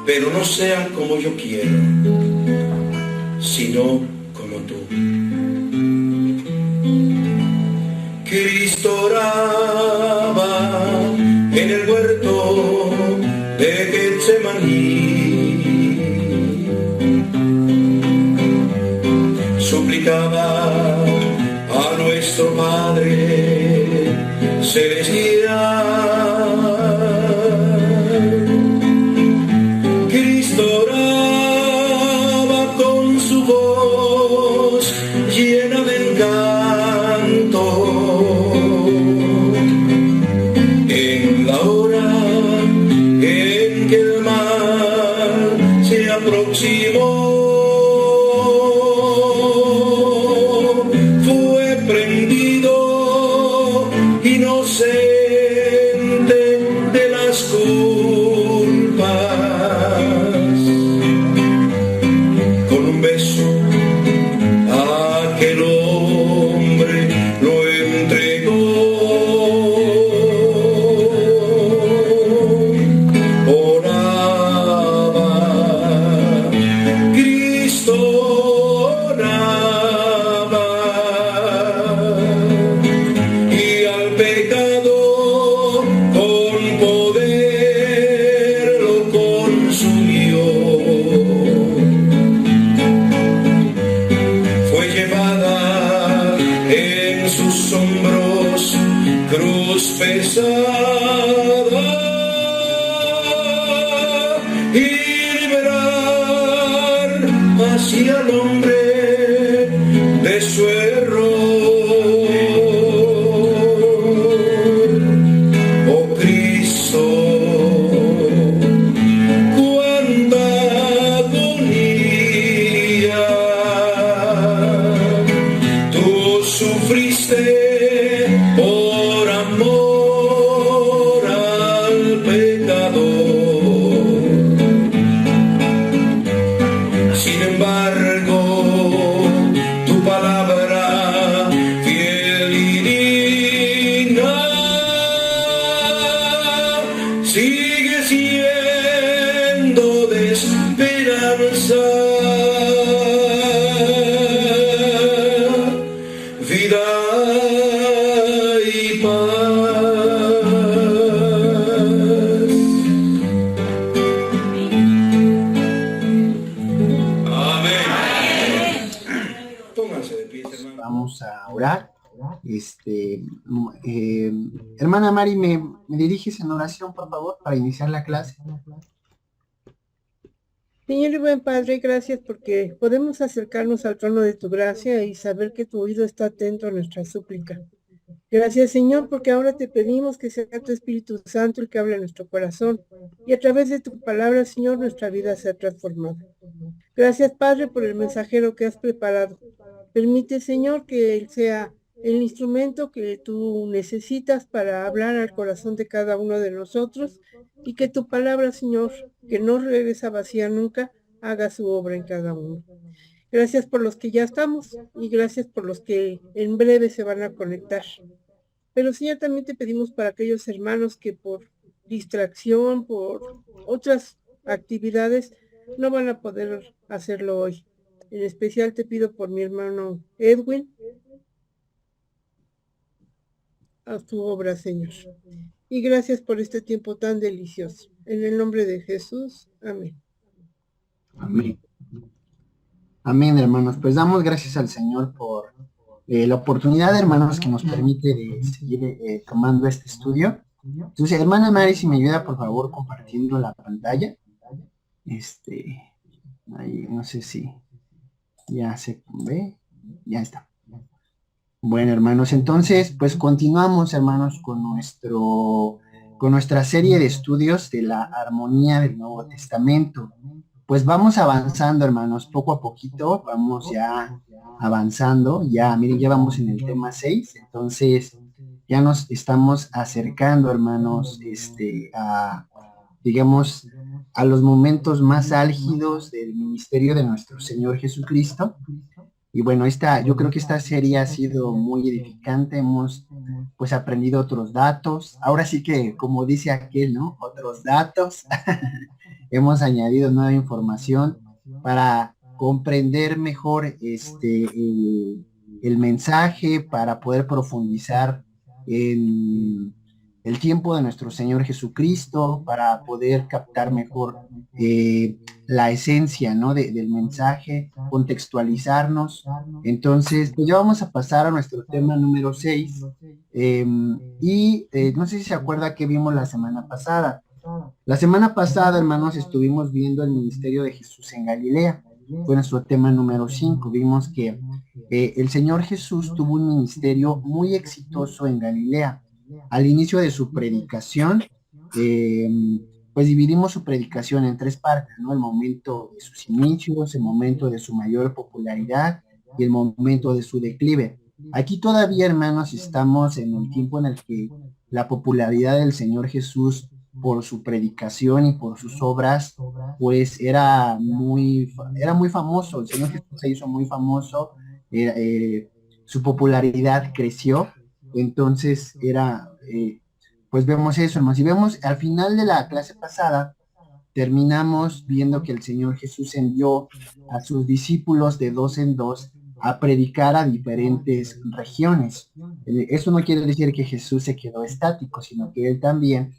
pero no sean como yo quiero, sino como tú. Cristo oraba en el huerto de Getsemaní, suplicaba a nuestro Padre celestial. Cristo oraba con su voz llena de encanto, en la hora en que el mal se aproximó. Fue prendido inocente de las culpas. Con un beso aquel hombre lo entregó. Oraba, Cristo oraba, y al pecado con poder lo consumió. Fue llevada en sus hombros cruz pesada y liberar hacia el hombre de su error. Oh Cristo, cuánta agonía tú sufriste por amor al pecador. Sin embargo, tu palabra fiel y digna sigue siendo de esperanza, vida y paz. Amén. Pónganse de pie, hermano. Vamos a orar. Hermana Mari, ¿me diriges en oración, por favor, para iniciar la clase? Señor y buen Padre, gracias porque podemos acercarnos al trono de tu gracia y saber que tu oído está atento a nuestra súplica. Gracias, Señor, porque ahora te pedimos que sea tu Espíritu Santo el que hable en nuestro corazón y a través de tu palabra, Señor, nuestra vida sea transformada. Gracias, Padre, por el mensajero que has preparado. Permite, Señor, que él sea el instrumento que tú necesitas para hablar al corazón de cada uno de nosotros y que tu palabra, Señor, que no regresa vacía nunca, haga su obra en cada uno. Gracias por los que ya estamos y gracias por los que en breve se van a conectar. Pero, Señor, también te pedimos para aquellos hermanos que por distracción, por otras actividades, no van a poder hacerlo hoy. En especial te pido por mi hermano Edwin, a tu obra, Señor. Y gracias por este tiempo tan delicioso. En el nombre de Jesús, amén. Amén. Amén, hermanos. Pues damos gracias al Señor por la oportunidad, hermanos, que nos permite de seguir tomando este estudio. Entonces, hermana Mari, si me ayuda, por favor, compartiendo la pantalla. Ahí, no sé si ya se ve. Ya está. Bueno, hermanos, entonces, pues continuamos, hermanos, con nuestra serie de estudios de la armonía del Nuevo Testamento. Pues vamos avanzando, hermanos, poco a poquito, vamos ya avanzando, ya, miren, ya vamos en el tema 6, entonces ya nos estamos acercando, hermanos, digamos, a los momentos más álgidos del ministerio de nuestro Señor Jesucristo. Y bueno, yo creo que esta serie ha sido muy edificante, hemos pues aprendido otros datos, ahora sí que como dice aquel, ¿no? Otros datos, hemos añadido nueva información para comprender mejor el mensaje, para poder profundizar en el tiempo de nuestro Señor Jesucristo, para poder captar mejor la esencia, ¿no? Del mensaje, contextualizarnos. Entonces, pues ya vamos a pasar a nuestro tema número 6. No sé si se acuerda que vimos la semana pasada. La semana pasada, hermanos, estuvimos viendo el ministerio de Jesús en Galilea. Fue nuestro tema número 5. Vimos que el Señor Jesús tuvo un ministerio muy exitoso en Galilea. Al inicio de su predicación, eh, pues dividimos su predicación en 3 partes, ¿no? El momento de sus inicios, el momento de su mayor popularidad y el momento de su declive. Aquí todavía, hermanos, estamos en el tiempo en el que la popularidad del Señor Jesús por su predicación y por sus obras, pues era muy famoso. El Señor Jesús se hizo muy famoso, su popularidad creció, entonces pues vemos eso, hermanos. Y vemos al final de la clase pasada, terminamos viendo que el Señor Jesús envió a sus discípulos de 2 en 2 a predicar a diferentes regiones. Eso no quiere decir que Jesús se quedó estático, sino que él también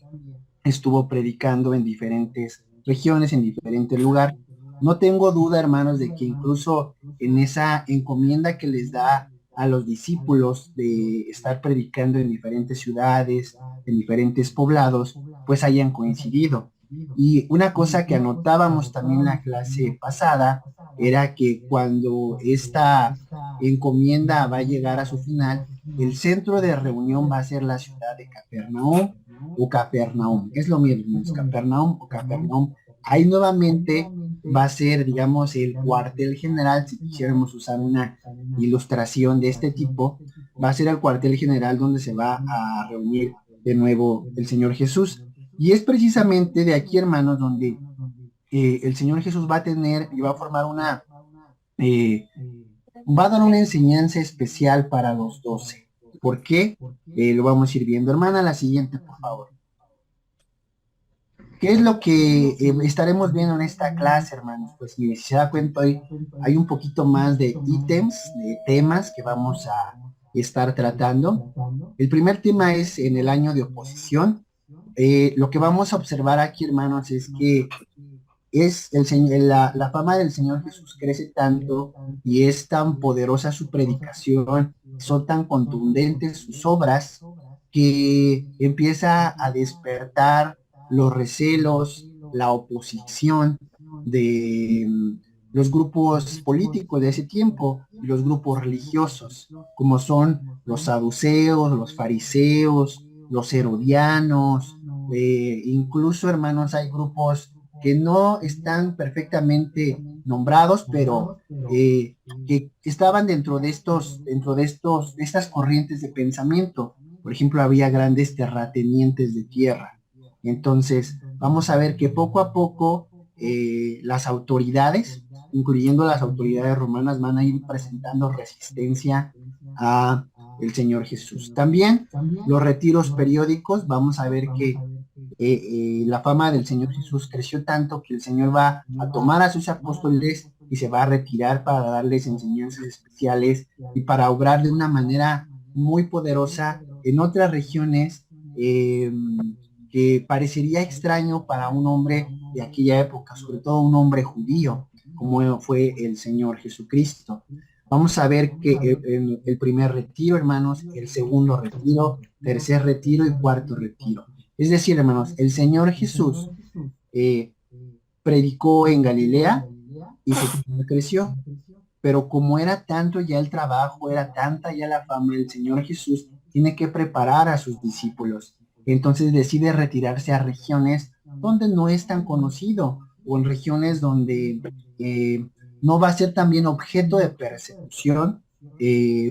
estuvo predicando en diferentes regiones, en diferentes lugares. No tengo duda, hermanos, de que incluso en esa encomienda que les da a los discípulos de estar predicando en diferentes ciudades, en diferentes poblados, pues hayan coincidido. Y una cosa que anotábamos también en la clase pasada era que cuando esta encomienda va a llegar a su final, el centro de reunión va a ser la ciudad de Capernaum o Capernaum. Es lo mismo, es Capernaum o Capernaum. Ahí nuevamente va a ser, digamos, el cuartel general, si quisiéramos usar una ilustración de este tipo, va a ser el cuartel general donde se va a reunir de nuevo el Señor Jesús. Y es precisamente de aquí, hermanos, donde el Señor Jesús va a tener y va a formar va a dar una enseñanza especial para los 12. ¿Por qué? Lo vamos a ir viendo. Hermana, la siguiente, por favor. ¿Qué es lo que estaremos viendo en esta clase, hermanos? Pues mire, si se da cuenta, hay un poquito más de ítems, de temas que vamos a estar tratando. El primer tema es en el año de oposición. Lo que vamos a observar aquí, hermanos, es que la fama del Señor Jesús crece tanto y es tan poderosa su predicación, son tan contundentes sus obras, que empieza a despertar los recelos, la oposición de los grupos políticos de ese tiempo y los grupos religiosos, como son los saduceos, los fariseos, los herodianos, incluso, hermanos, hay grupos que no están perfectamente nombrados, pero que estaban dentro de estas corrientes de pensamiento. Por ejemplo, había grandes terratenientes de tierra. Entonces, vamos a ver que poco a poco las autoridades, incluyendo las autoridades romanas, van a ir presentando resistencia a el Señor Jesús. También los retiros periódicos, vamos a ver que la fama del Señor Jesús creció tanto que el Señor va a tomar a sus apóstoles y se va a retirar para darles enseñanzas especiales y para obrar de una manera muy poderosa en otras regiones que parecería extraño para un hombre de aquella época, sobre todo un hombre judío, como fue el Señor Jesucristo. Vamos a ver que el primer retiro, hermanos, el segundo retiro, tercer retiro y cuarto retiro. Es decir, hermanos, el Señor Jesús predicó en Galilea y su creció, pero como era tanto ya el trabajo, era tanta ya la fama, el Señor Jesús tiene que preparar a sus discípulos. Entonces decide retirarse a regiones donde no es tan conocido o en regiones donde no va a ser también objeto de persecución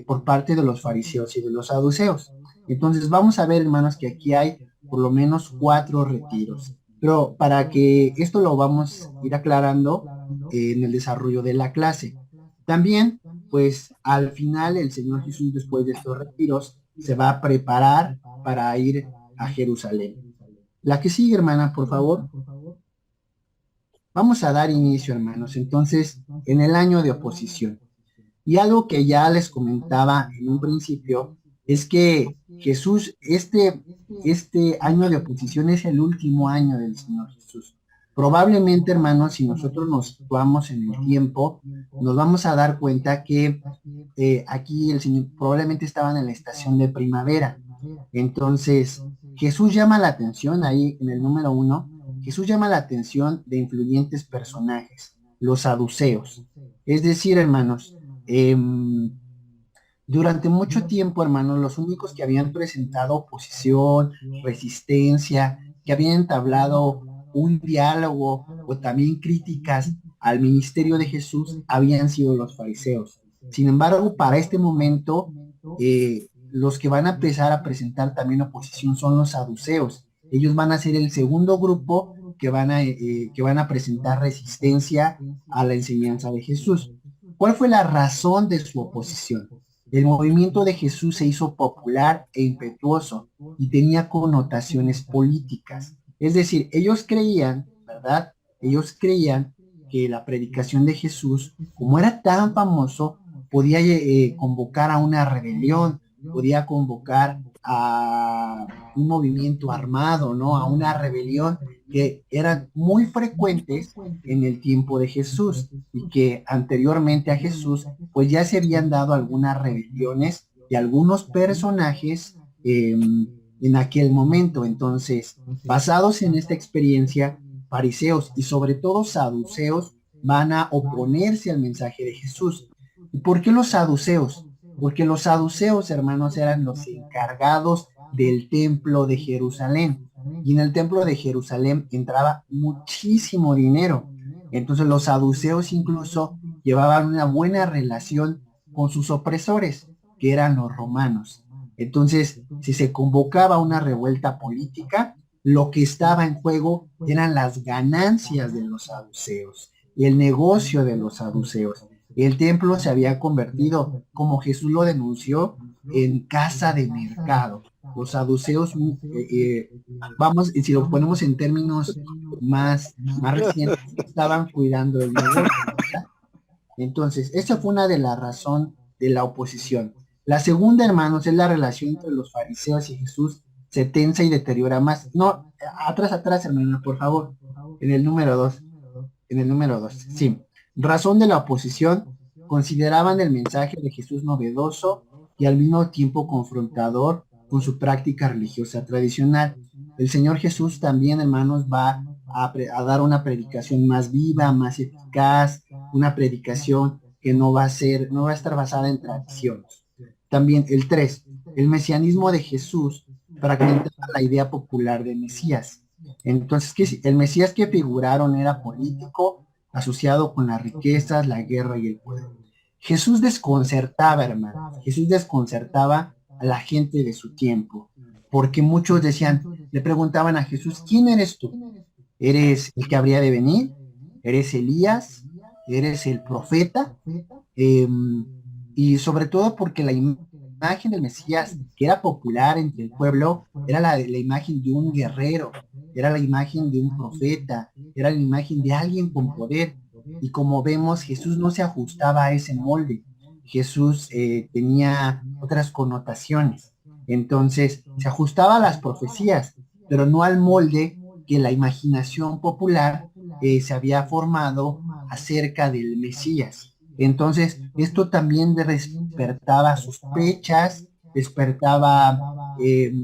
por parte de los fariseos y de los saduceos. Entonces vamos a ver, hermanos, que aquí hay por lo menos 4 retiros. Pero para que esto lo vamos a ir aclarando en el desarrollo de la clase. También, pues al final el Señor Jesús, después de estos retiros, se va a preparar para ir a Jerusalén. La que sigue, hermana, por favor. Vamos a dar inicio, hermanos, entonces, en el año de oposición. Y algo que ya les comentaba en un principio es que Jesús, este año de oposición es el último año del Señor Jesús. Probablemente, hermanos, si nosotros nos situamos en el tiempo, nos vamos a dar cuenta que aquí el Señor probablemente estaban en la estación de primavera. Entonces, Jesús llama la atención ahí en el número 1, Jesús llama la atención de influyentes personajes, los saduceos. Es decir, hermanos, durante mucho tiempo, hermanos, los únicos que habían presentado oposición, resistencia, que habían entablado un diálogo o también críticas al ministerio de Jesús, habían sido los fariseos. Sin embargo, para este momento, los que van a empezar a presentar también oposición son los saduceos. Ellos van a ser el segundo grupo que van a presentar resistencia a la enseñanza de Jesús. ¿Cuál fue la razón de su oposición? El movimiento de Jesús se hizo popular e impetuoso y tenía connotaciones políticas. Es decir, ellos creían, ¿verdad? Ellos creían que la predicación de Jesús, como era tan famoso, podía convocar a una rebelión, podía convocar a un movimiento armado, ¿no? A una rebelión que eran muy frecuentes en el tiempo de Jesús y que anteriormente a Jesús pues ya se habían dado algunas rebeliones de algunos personajes en aquel momento. Entonces, basados en esta experiencia, fariseos y sobre todo saduceos van a oponerse al mensaje de Jesús. ¿Y por qué los saduceos? Porque los saduceos, hermanos, eran los encargados del templo de Jerusalén. Y en el templo de Jerusalén entraba muchísimo dinero. Entonces los saduceos incluso llevaban una buena relación con sus opresores, que eran los romanos. Entonces, si se convocaba una revuelta política, lo que estaba en juego eran las ganancias de los saduceos y el negocio de los saduceos. El templo se había convertido, como Jesús lo denunció, en casa de mercado. Los saduceos, vamos, si lo ponemos en términos más recientes, estaban cuidando el negocio, ¿verdad? Entonces, esa fue una de las razones de la oposición. La segunda, hermanos, es la relación entre los fariseos y Jesús se tensa y deteriora más. No, atrás, hermano, por favor. En el número 2. En el número 2, sí. Razón de la oposición, consideraban el mensaje de Jesús novedoso y al mismo tiempo confrontador con su práctica religiosa tradicional. El Señor Jesús también, hermanos, va a dar una predicación más viva, más eficaz, una predicación que no va a estar basada en tradiciones. También el 3, el mesianismo de Jesús fragmentaba la idea popular de Mesías. Entonces, el Mesías que figuraron era político, asociado con las riquezas, la guerra y el poder. Jesús desconcertaba, hermano. Jesús desconcertaba a la gente de su tiempo, porque muchos le preguntaban a Jesús, ¿quién eres tú? ¿Eres el que habría de venir? ¿Eres Elías? ¿Eres el profeta? Y sobre todo porque la imagen del Mesías, que era popular entre el pueblo, era la imagen de un guerrero, era la imagen de un profeta, era la imagen de alguien con poder. Y como vemos, Jesús no se ajustaba a ese molde. Jesús tenía otras connotaciones. Entonces, se ajustaba a las profecías, pero no al molde que la imaginación popular se había formado acerca del Mesías. Entonces, esto también despertaba sospechas, despertaba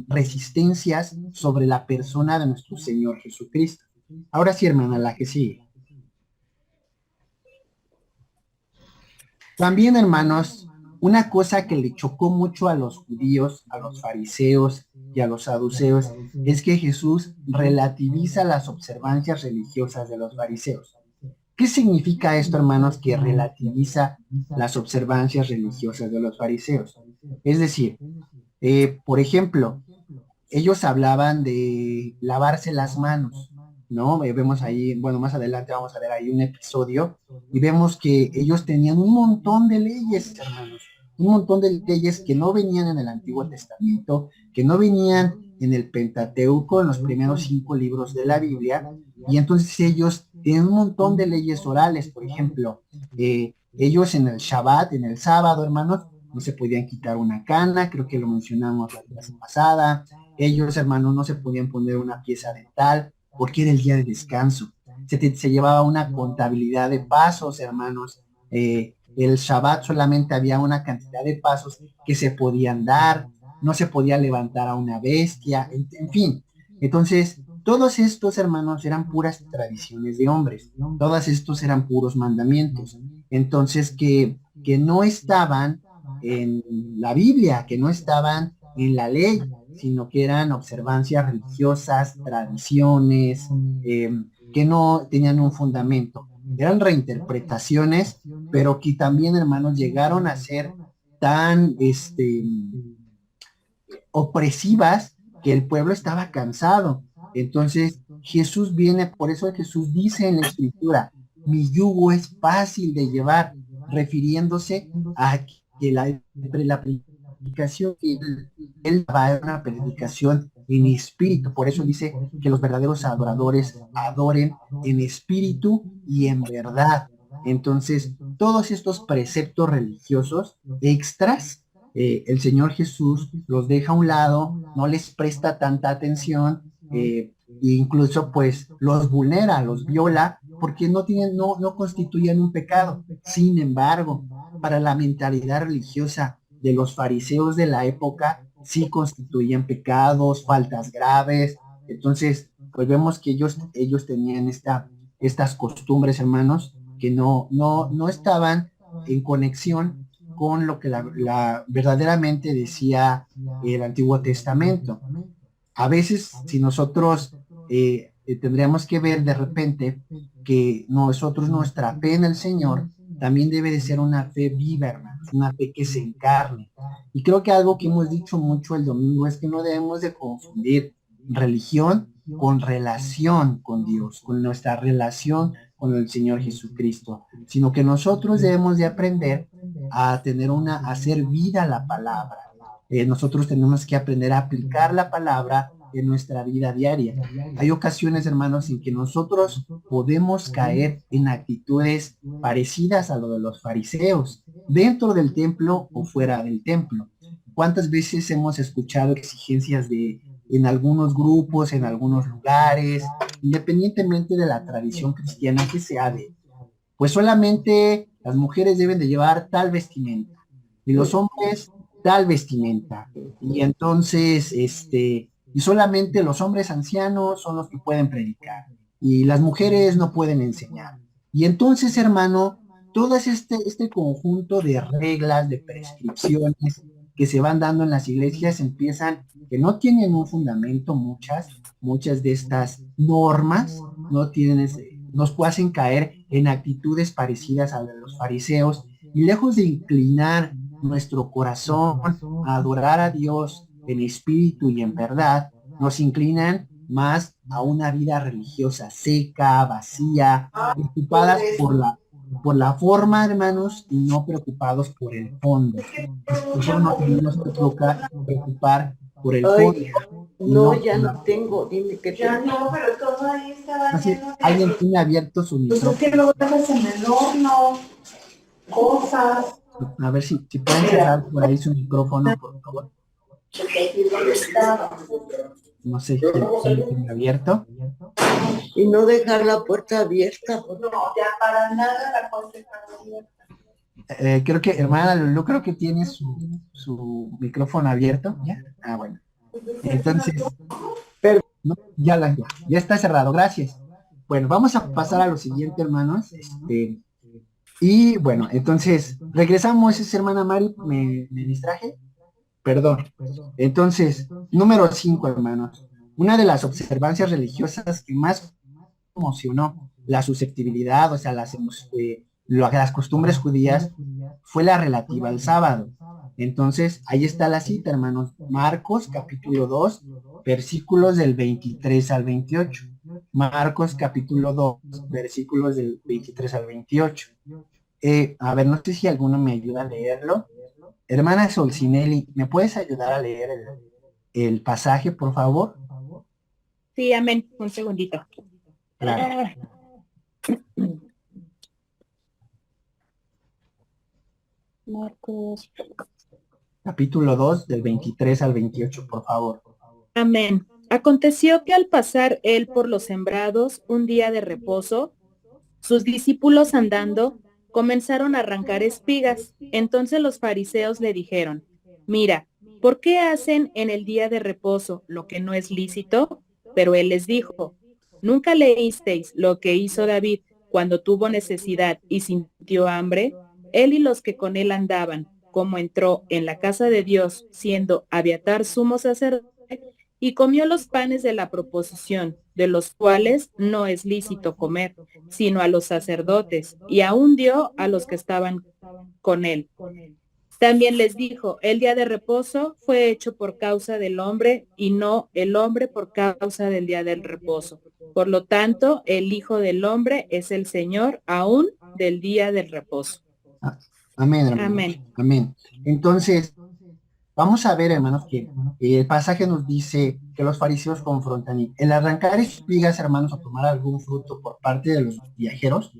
resistencias sobre la persona de nuestro Señor Jesucristo. Ahora sí, hermana, la que sigue. También, hermanos, una cosa que le chocó mucho a los judíos, a los fariseos y a los saduceos, es que Jesús relativiza las observancias religiosas de los fariseos. ¿Qué significa esto, hermanos, que relativiza las observancias religiosas de los fariseos? Es decir, por ejemplo, ellos hablaban de lavarse las manos, ¿no? Vemos ahí, bueno, más adelante vamos a ver ahí un episodio y vemos que ellos tenían un montón de leyes, hermanos, un montón de leyes que no venían en el Antiguo Testamento, que no venían en el Pentateuco, en los primeros 5 libros de la Biblia, y entonces ellos tienen un montón de leyes orales. Por ejemplo, ellos en el Shabbat, en el sábado, hermanos, no se podían quitar una cana, creo que lo mencionamos la clase pasada. Ellos, hermanos, no se podían poner una pieza dental porque era el día de descanso. Se llevaba una contabilidad de pasos, hermanos. El Shabbat solamente había una cantidad de pasos que se podían dar, no se podía levantar a una bestia, en fin. Entonces, todos estos, hermanos, eran puras tradiciones de hombres, todos estos eran puros mandamientos. Entonces, que no estaban en la Biblia, que no estaban en la ley, sino que eran observancias religiosas, tradiciones, que no tenían un fundamento. Eran reinterpretaciones, pero que también, hermanos, llegaron a ser tan opresivas que el pueblo estaba cansado. Entonces Jesús viene, por eso Jesús dice en la escritura, mi yugo es fácil de llevar, refiriéndose a que la predicación que él va a una predicación en espíritu. Por eso dice que los verdaderos adoradores adoren en espíritu y en verdad. Entonces, todos estos preceptos religiosos extras, el Señor Jesús los deja a un lado, no les presta tanta atención, e incluso pues los vulnera, los viola, porque no constituyen un pecado. Sin embargo, para la mentalidad religiosa de los fariseos de la época, sí constituían pecados, faltas graves. Entonces, pues vemos que ellos tenían estas costumbres, hermanos, que no estaban en conexión con lo que verdaderamente decía el Antiguo Testamento. A veces, si nosotros tendríamos que ver de repente que nosotros, nuestra fe en el Señor, también debe de ser una fe viva, hermanos, una fe que se encarne. Y creo que algo que hemos dicho mucho el domingo es que no debemos de confundir religión con relación con Dios, con nuestra relación con el Señor Jesucristo, sino que nosotros debemos de aprender a hacer vida la palabra. Nosotros tenemos que aprender a aplicar la palabra en nuestra vida diaria. Hay ocasiones, hermanos, en que nosotros podemos caer en actitudes parecidas a lo de los fariseos, dentro del templo o fuera del templo. ¿Cuántas veces hemos escuchado exigencias en algunos grupos, en algunos lugares, independientemente de la tradición cristiana que sea pues solamente las mujeres deben de llevar tal vestimenta y los hombres tal vestimenta? Y entonces, y solamente los hombres ancianos son los que pueden predicar y las mujeres no pueden enseñar. Y entonces, hermano, todo este conjunto de reglas, de prescripciones que se van dando en las iglesias que no tienen un fundamento, muchas de estas normas no tienen nos hacen caer en actitudes parecidas a las de los fariseos, y lejos de inclinar nuestro corazón a adorar a Dios en espíritu y en verdad, nos inclinan más a una vida religiosa seca, vacía, preocupadas por la forma, hermanos, y no preocupados por el fondo. Nosotros nos tenemos que preocupar por el fondo. No, ya no tengo, dime que ya no, pero todo ahí estaba lleno de... Alguien tiene abierto su micrófono. Pues es que luego dejas en el horno, cosas. A ver si pueden cerrar por ahí su micrófono, por favor. No sé si tiene abierto. Y no dejar la puerta abierta. No, ya para nada la puerta está abierta. Creo que, hermana Lulú, creo que tiene su micrófono abierto. ¿Ya? Ah, bueno. Entonces, no, ya está cerrado, gracias. Bueno, vamos a pasar a lo siguiente, hermanos. Y bueno, entonces, regresamos, hermana Mari, me distraje. Perdón. Entonces, número 5, hermanos. Una de las observancias religiosas que más emocionó la susceptibilidad, o sea, las costumbres judías, fue la relativa al sábado. Entonces, ahí está la cita, hermanos. Marcos, capítulo 2, versículos del 23 al 28. Marcos, capítulo 2, versículos del 23 al 28. A ver, no sé si alguno me ayuda a leerlo. Hermana Solcinelli, ¿me puedes ayudar a leer el pasaje, por favor? Sí, amén. Un segundito. Claro. Marcos. Capítulo 2, del 23 al 28, por favor. Amén. Aconteció que al pasar él por los sembrados un día de reposo, sus discípulos andando comenzaron a arrancar espigas. Entonces los fariseos le dijeron, mira, ¿por qué hacen en el día de reposo lo que no es lícito? Pero él les dijo, ¿nunca leísteis lo que hizo David cuando tuvo necesidad y sintió hambre? Él y los que con él andaban, como entró en la casa de Dios, siendo Abiatar sumo sacerdote, y comió los panes de la proposición, de los cuales no es lícito comer, sino a los sacerdotes, y aún dio a los que estaban con él. También les dijo, el día de reposo fue hecho por causa del hombre, y no el hombre por causa del día del reposo. Por lo tanto, el Hijo del Hombre es el Señor aún del día del reposo. Amén, hermanos. Amén. Amén. Entonces, vamos a ver, hermanos, que el pasaje nos dice que los fariseos confrontan y el arrancar espigas, hermanos, o tomar algún fruto por parte de los viajeros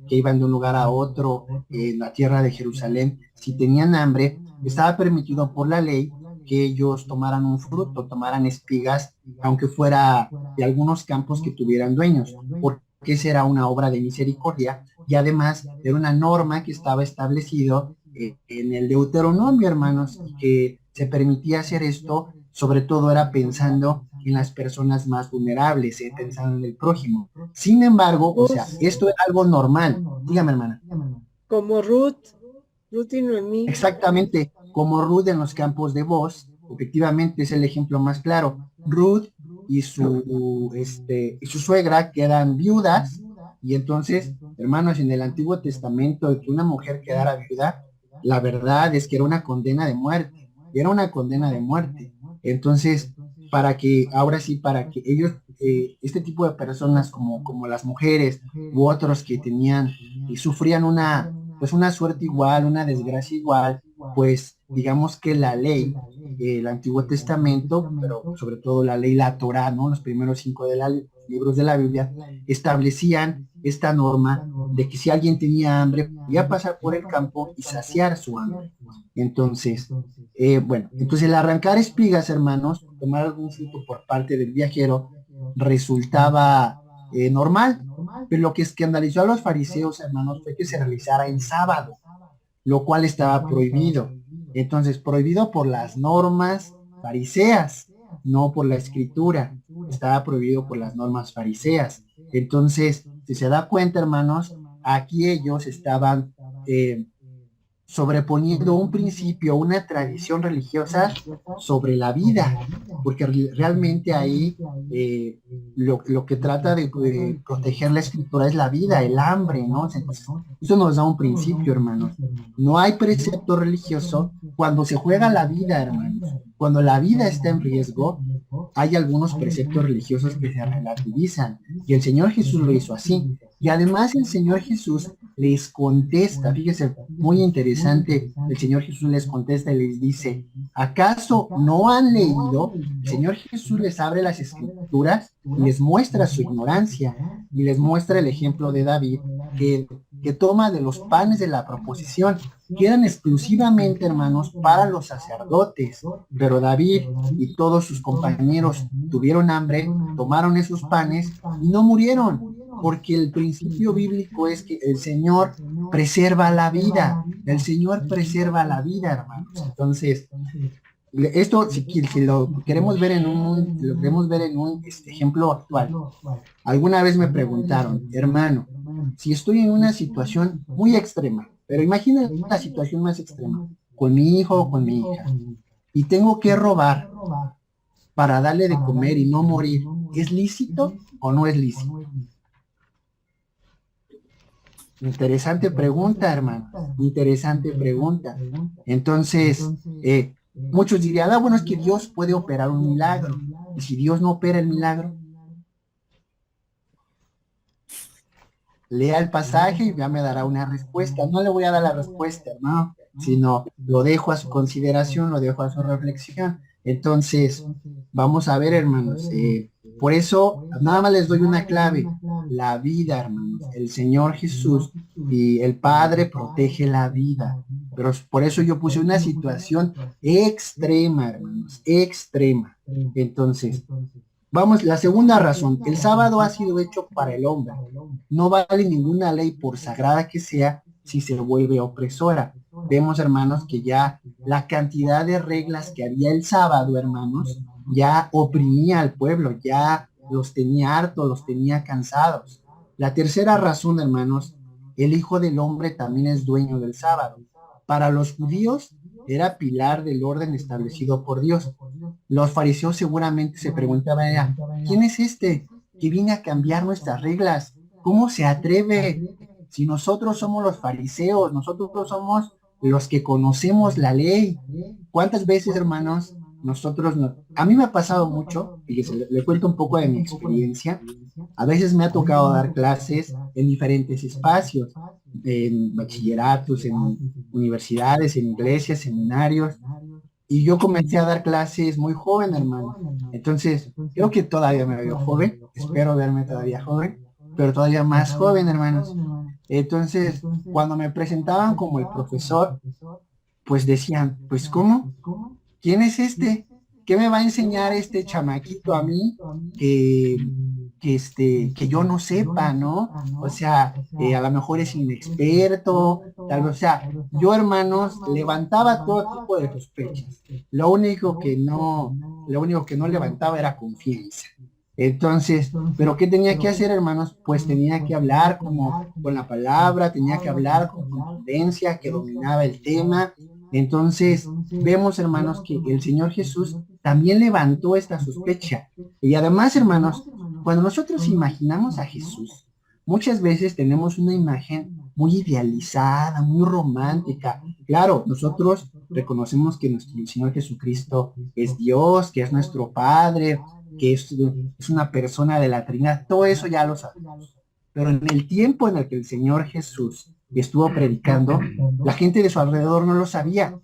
que iban de un lugar a otro en la tierra de Jerusalén, si tenían hambre, estaba permitido por la ley que ellos tomaran un fruto, tomaran espigas, aunque fuera de algunos campos que tuvieran dueños, porque esa era una obra de misericordia y además era una norma que estaba establecido en el Deuteronomio, hermanos, y que se permitía hacer esto, sobre todo era pensando en las personas más vulnerables, pensando en el prójimo. Sin embargo, o sea, esto es algo normal. Dígame, hermana. Como Ruth y Noemí. Exactamente, como Ruth en los campos de Boz, efectivamente es el ejemplo más claro. Ruth y su suegra quedan viudas, y entonces, hermanos, en el Antiguo Testamento, de que una mujer quedara viuda, la verdad es que era una condena de muerte, Entonces, para que ellos, este tipo de personas como las mujeres u otros que tenían y sufrían una suerte igual, una desgracia igual, pues digamos que la ley, el Antiguo Testamento, pero sobre todo la ley, la Torá, ¿no? Los primeros 5 libros de la Biblia, establecían esta norma de que si alguien tenía hambre, podía pasar por el campo y saciar su hambre. Entonces, entonces el arrancar espigas, hermanos, tomar algún fruto por parte del viajero, resultaba normal, pero lo que escandalizó a los fariseos, hermanos, fue que se realizara en sábado, lo cual estaba prohibido. Entonces, prohibido por las normas fariseas, no por la escritura. Estaba prohibido por las normas fariseas. Entonces, si se da cuenta, hermanos, aquí ellos estaban sobreponiendo un principio, una tradición religiosa sobre la vida, porque realmente ahí lo que trata de proteger la escritura es la vida, el hambre, ¿no? Entonces, eso nos da un principio, hermanos. No hay precepto religioso cuando se juega la vida, hermanos. Cuando la vida está en riesgo, hay algunos preceptos religiosos que se relativizan, y el Señor Jesús lo hizo así. Y además el Señor Jesús les contesta, fíjese, muy interesante, el Señor Jesús les contesta y les dice, ¿acaso no han leído? El Señor Jesús les abre las escrituras y les muestra su ignorancia, y les muestra el ejemplo de David, que toma de los panes de la proposición, que eran exclusivamente, hermanos, para los sacerdotes, pero David y todos sus compañeros tuvieron hambre, tomaron esos panes y no murieron, porque el principio bíblico es que el Señor preserva la vida, hermanos. Entonces, esto, si lo queremos ver en un ejemplo actual. Alguna vez me preguntaron, hermano, si estoy en una situación muy extrema, pero imagina la situación más extrema, con mi hijo o con mi hija, y tengo que robar para darle de comer y no morir, ¿es lícito o no es lícito? Interesante pregunta, hermano. Interesante pregunta. Entonces, muchos dirían, bueno, es que Dios puede operar un milagro. Y si Dios no opera el milagro, lea el pasaje y ya me dará una respuesta. No le voy a dar la respuesta, hermano, sino lo dejo a su consideración, lo dejo a su reflexión. Entonces, vamos a ver, hermanos. Por eso, nada más les doy una clave. La vida, hermanos. El Señor Jesús y el Padre protege la vida. pero por eso yo puse una situación extrema, hermanos, extrema. Entonces, vamos, la segunda razón, el sábado ha sido hecho para el hombre. No vale ninguna ley por sagrada que sea si se vuelve opresora. Vemos, hermanos, que ya la cantidad de reglas que había el sábado, hermanos, ya oprimía al pueblo, ya los tenía hartos, los tenía cansados. La tercera razón, hermanos, el Hijo del Hombre también es dueño del sábado. Para los judíos era pilar del orden establecido por Dios. Los fariseos seguramente se preguntaban, ¿quién es este que viene a cambiar nuestras reglas? ¿Cómo se atreve? Si nosotros somos los fariseos, nosotros somos los que conocemos la ley. ¿Cuántas veces, hermanos, a mí me ha pasado mucho, y le cuento un poco de mi experiencia? A veces me ha tocado dar clases en diferentes espacios, en bachilleratos, en universidades, en iglesias, seminarios, y yo comencé a dar clases muy joven, hermano. Entonces, creo que todavía me veo joven, espero verme todavía joven, pero todavía más joven, hermanos. Entonces, cuando me presentaban como el profesor, pues decían, pues ¿cómo? ¿Quién es este? ¿Qué me va a enseñar este chamaquito a mí que yo no sepa, ¿no? O sea, a lo mejor es inexperto, tal vez, o sea, yo, hermanos, levantaba todo tipo de sospechas. Lo único que no levantaba era confianza. Entonces, ¿pero qué tenía que hacer, hermanos? Pues tenía que hablar como con la palabra, tenía que hablar con contundencia, que dominaba el tema. Entonces, vemos, hermanos, que el Señor Jesús también levantó esta sospecha. Y además, hermanos, cuando nosotros imaginamos a Jesús, muchas veces tenemos una imagen muy idealizada, muy romántica. Claro, nosotros reconocemos que nuestro Señor Jesucristo es Dios, que es nuestro Padre, que es una persona de la Trinidad. Todo eso ya lo sabemos. Pero en el tiempo en el que el Señor Jesús estuvo predicando, la gente de su alrededor no lo sabía.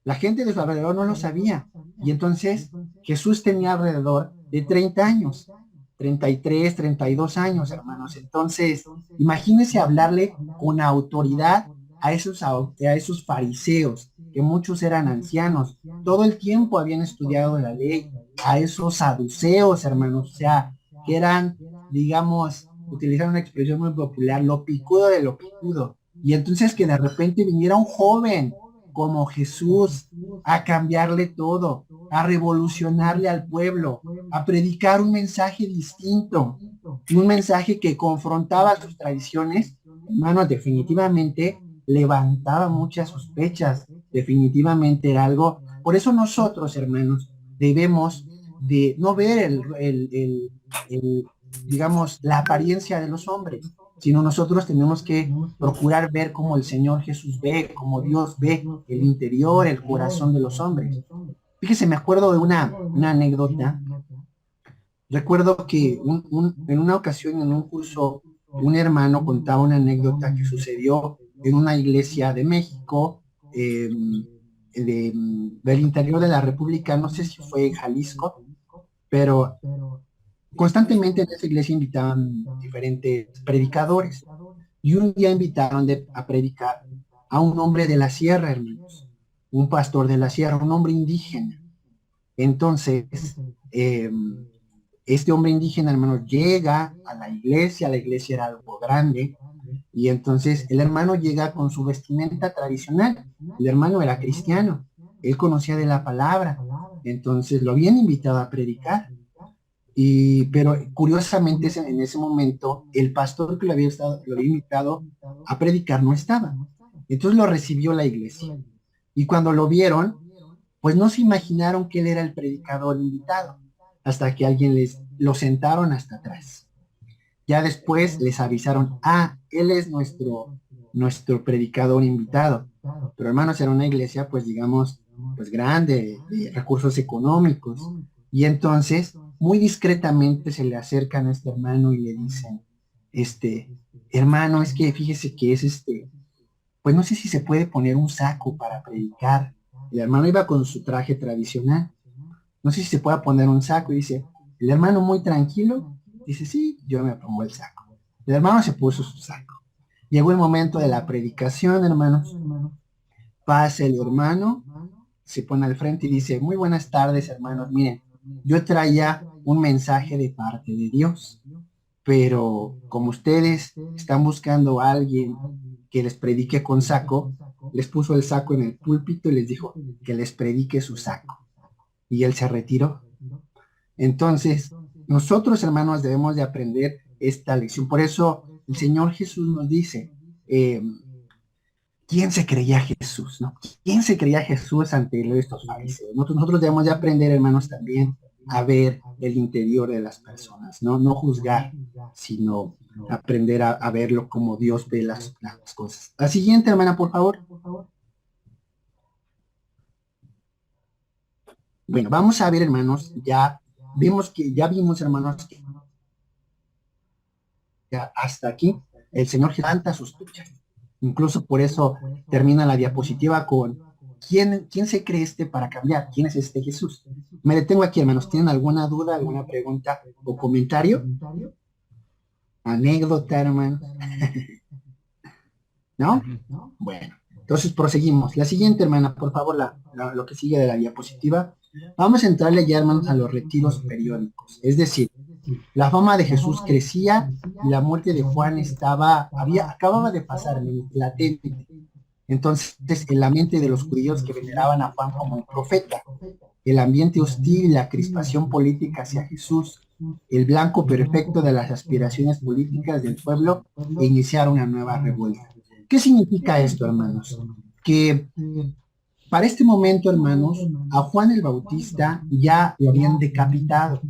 La gente de su alrededor no lo sabía. Y entonces Jesús tenía alrededor de 30 años, 33, 32 años, hermanos. Entonces, imagínense hablarle con autoridad a esos fariseos, que muchos eran ancianos, todo el tiempo habían estudiado la ley, a esos saduceos, hermanos, o sea, que eran, digamos, utilizar una expresión muy popular, lo picudo de lo picudo. Y entonces que de repente viniera un joven como Jesús a cambiarle todo, a revolucionarle al pueblo, a predicar un mensaje distinto, un mensaje que confrontaba sus tradiciones, hermanos, definitivamente levantaba muchas sospechas, definitivamente era algo. Por eso nosotros, hermanos, debemos de no ver digamos, la apariencia de los hombres, sino nosotros tenemos que procurar ver cómo el Señor Jesús ve, cómo Dios ve el interior, el corazón de los hombres. Fíjese, me acuerdo de una anécdota. Recuerdo que en una ocasión, en un curso, un hermano contaba una anécdota que sucedió en una iglesia de México, del interior de la República, no sé si fue en Jalisco, pero constantemente en esa iglesia invitaban diferentes predicadores, y un día invitaron a predicar a un hombre de la sierra, hermanos, un pastor de la sierra, un hombre indígena. Entonces, este hombre indígena, hermanos, llega a la iglesia era algo grande, y entonces el hermano llega con su vestimenta tradicional. El hermano era cristiano, él conocía de la palabra, entonces lo habían invitado a predicar. Pero curiosamente en ese momento el pastor que lo había invitado a predicar no estaba. Entonces lo recibió la iglesia. Y cuando lo vieron, pues no se imaginaron que él era el predicador invitado, hasta que lo sentaron hasta atrás. Ya después les avisaron, él es nuestro predicador invitado. Pero hermanos, era una iglesia, pues digamos, pues grande, de recursos económicos. Y entonces, muy discretamente se le acercan a este hermano y le dicen, hermano, es que fíjese que es pues no sé si se puede poner un saco para predicar. El hermano iba con su traje tradicional. No sé si se puede poner un saco. Y dice, el hermano muy tranquilo, dice, sí, yo me pongo el saco. El hermano se puso su saco. Llegó el momento de la predicación, hermanos. Pasa el hermano, se pone al frente y dice, muy buenas tardes, hermanos. Miren, yo traía un mensaje de parte de Dios, pero como ustedes están buscando a alguien que les predique con saco, les puso el saco en el púlpito y les dijo que les predique su saco. Y él se retiró. Entonces, nosotros, hermanos, debemos de aprender esta lección. Por eso el Señor Jesús nos dice, ¿quién se creía Jesús? ¿No? ¿Quién se creía Jesús ante estos fariseos? Nosotros debemos de aprender, hermanos, también a ver el interior de las personas, no juzgar, sino aprender a verlo como Dios ve las cosas. La siguiente, hermana, por favor. Bueno, vamos a ver, hermanos, ya vimos, hermanos, que ya hasta aquí el Señor levanta sospechas. Incluso por eso termina la diapositiva con ¿quién se cree para cambiar? ¿Quién es este Jesús? Me detengo aquí, hermanos. ¿Tienen alguna duda, alguna pregunta o comentario? Anécdota, hermano. ¿No? Bueno, entonces proseguimos. La siguiente, hermana, por favor, lo que sigue de la diapositiva. Vamos a entrarle ya, hermanos, a los retiros periódicos. Es decir, la fama de Jesús crecía y la muerte de Juan acababa de pasar, latente. Entonces, en la mente de los judíos que veneraban a Juan como un profeta, el ambiente hostil y la crispación política hacia Jesús, el blanco perfecto de las aspiraciones políticas del pueblo, e iniciar una nueva revuelta. ¿Qué significa esto, hermanos? Que para este momento, hermanos, a Juan el Bautista ya lo habían decapitado.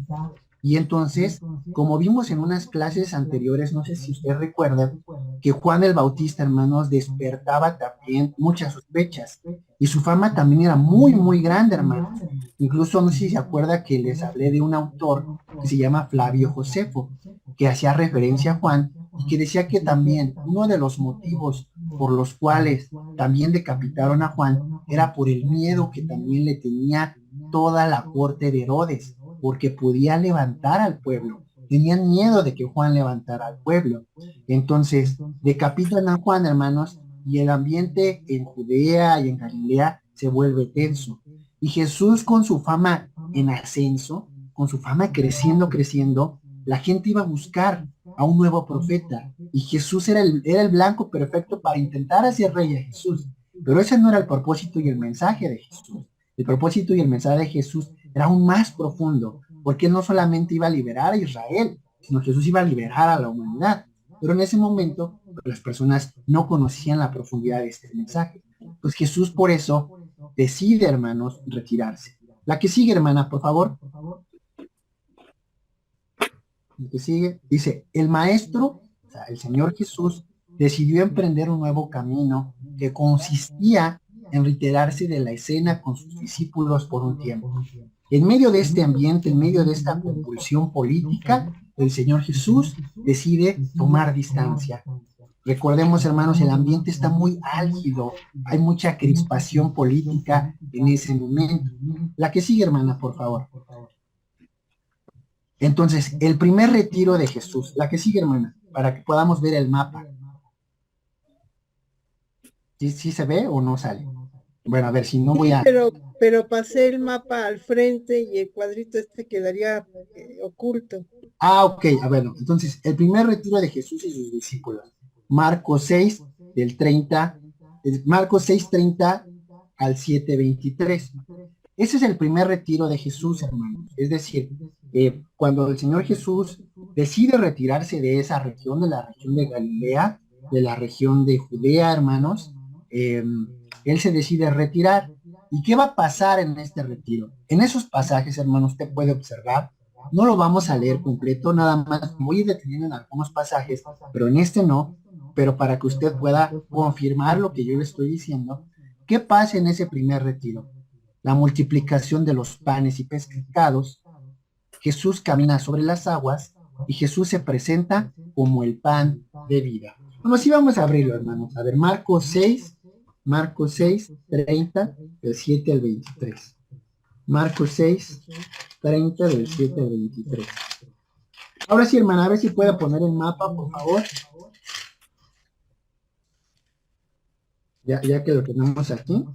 Y entonces, como vimos en unas clases anteriores, no sé si ustedes recuerdan, que Juan el Bautista, hermanos, despertaba también muchas sospechas. Y su fama también era muy, muy grande, hermanos. Incluso, no sé si se acuerda que les hablé de un autor que se llama Flavio Josefo, que hacía referencia a Juan y que decía que también uno de los motivos por los cuales también decapitaron a Juan era por el miedo que también le tenía toda la corte de Herodes, porque podía levantar al pueblo. Tenían miedo de que Juan levantara al pueblo. Entonces, decapitan a Juan, hermanos, y el ambiente en Judea y en Galilea se vuelve tenso. Y Jesús, con su fama en ascenso, con su fama creciendo, la gente iba a buscar a un nuevo profeta. Y Jesús era el blanco perfecto para intentar hacer rey a Jesús. Pero ese no era el propósito y el mensaje de Jesús. El propósito y el mensaje de Jesús era aún más profundo, porque él no solamente iba a liberar a Israel, sino Jesús iba a liberar a la humanidad. Pero en ese momento, las personas no conocían la profundidad de este mensaje. Pues Jesús por eso decide, hermanos, retirarse. La que sigue, hermana, por favor. La que sigue, dice, el maestro, o sea, el Señor Jesús, decidió emprender un nuevo camino que consistía en retirarse de la escena con sus discípulos por un tiempo. En medio de este ambiente, en medio de esta compulsión política, el Señor Jesús decide tomar distancia. Recordemos, hermanos, el ambiente está muy álgido, hay mucha crispación política en ese momento. La que sigue, hermana, por favor. Entonces, el primer retiro de Jesús, la que sigue, hermana, para que podamos ver el mapa. ¿Sí se ve o no sale? Bueno, a ver, si no voy a... Pero pasé el mapa al frente y el cuadrito quedaría oculto. Ok, bueno, entonces, el primer retiro de Jesús y sus discípulos. Marcos 6, Marcos 6:30 al 7:23. Ese es el primer retiro de Jesús, hermanos. Es decir, cuando el Señor Jesús decide retirarse de esa región, de la región de Galilea, de la región de Judea, hermanos, él se decide retirar. ¿Y qué va a pasar en este retiro? En esos pasajes, hermanos, usted puede observar, no lo vamos a leer completo, nada más voy a ir deteniendo en algunos pasajes, pero en este no, pero para que usted pueda confirmar lo que yo le estoy diciendo. ¿Qué pasa en ese primer retiro? La multiplicación de los panes y pescados. Jesús camina sobre las aguas y Jesús se presenta como el pan de vida. Bueno, sí, vamos a abrirlo, hermanos. A ver, Marcos 6:30, del 7 al 23. Marcos 6:30, del 7 al 23. Ahora sí, hermana, a ver si puede poner el mapa, por favor. ya que lo tenemos aquí.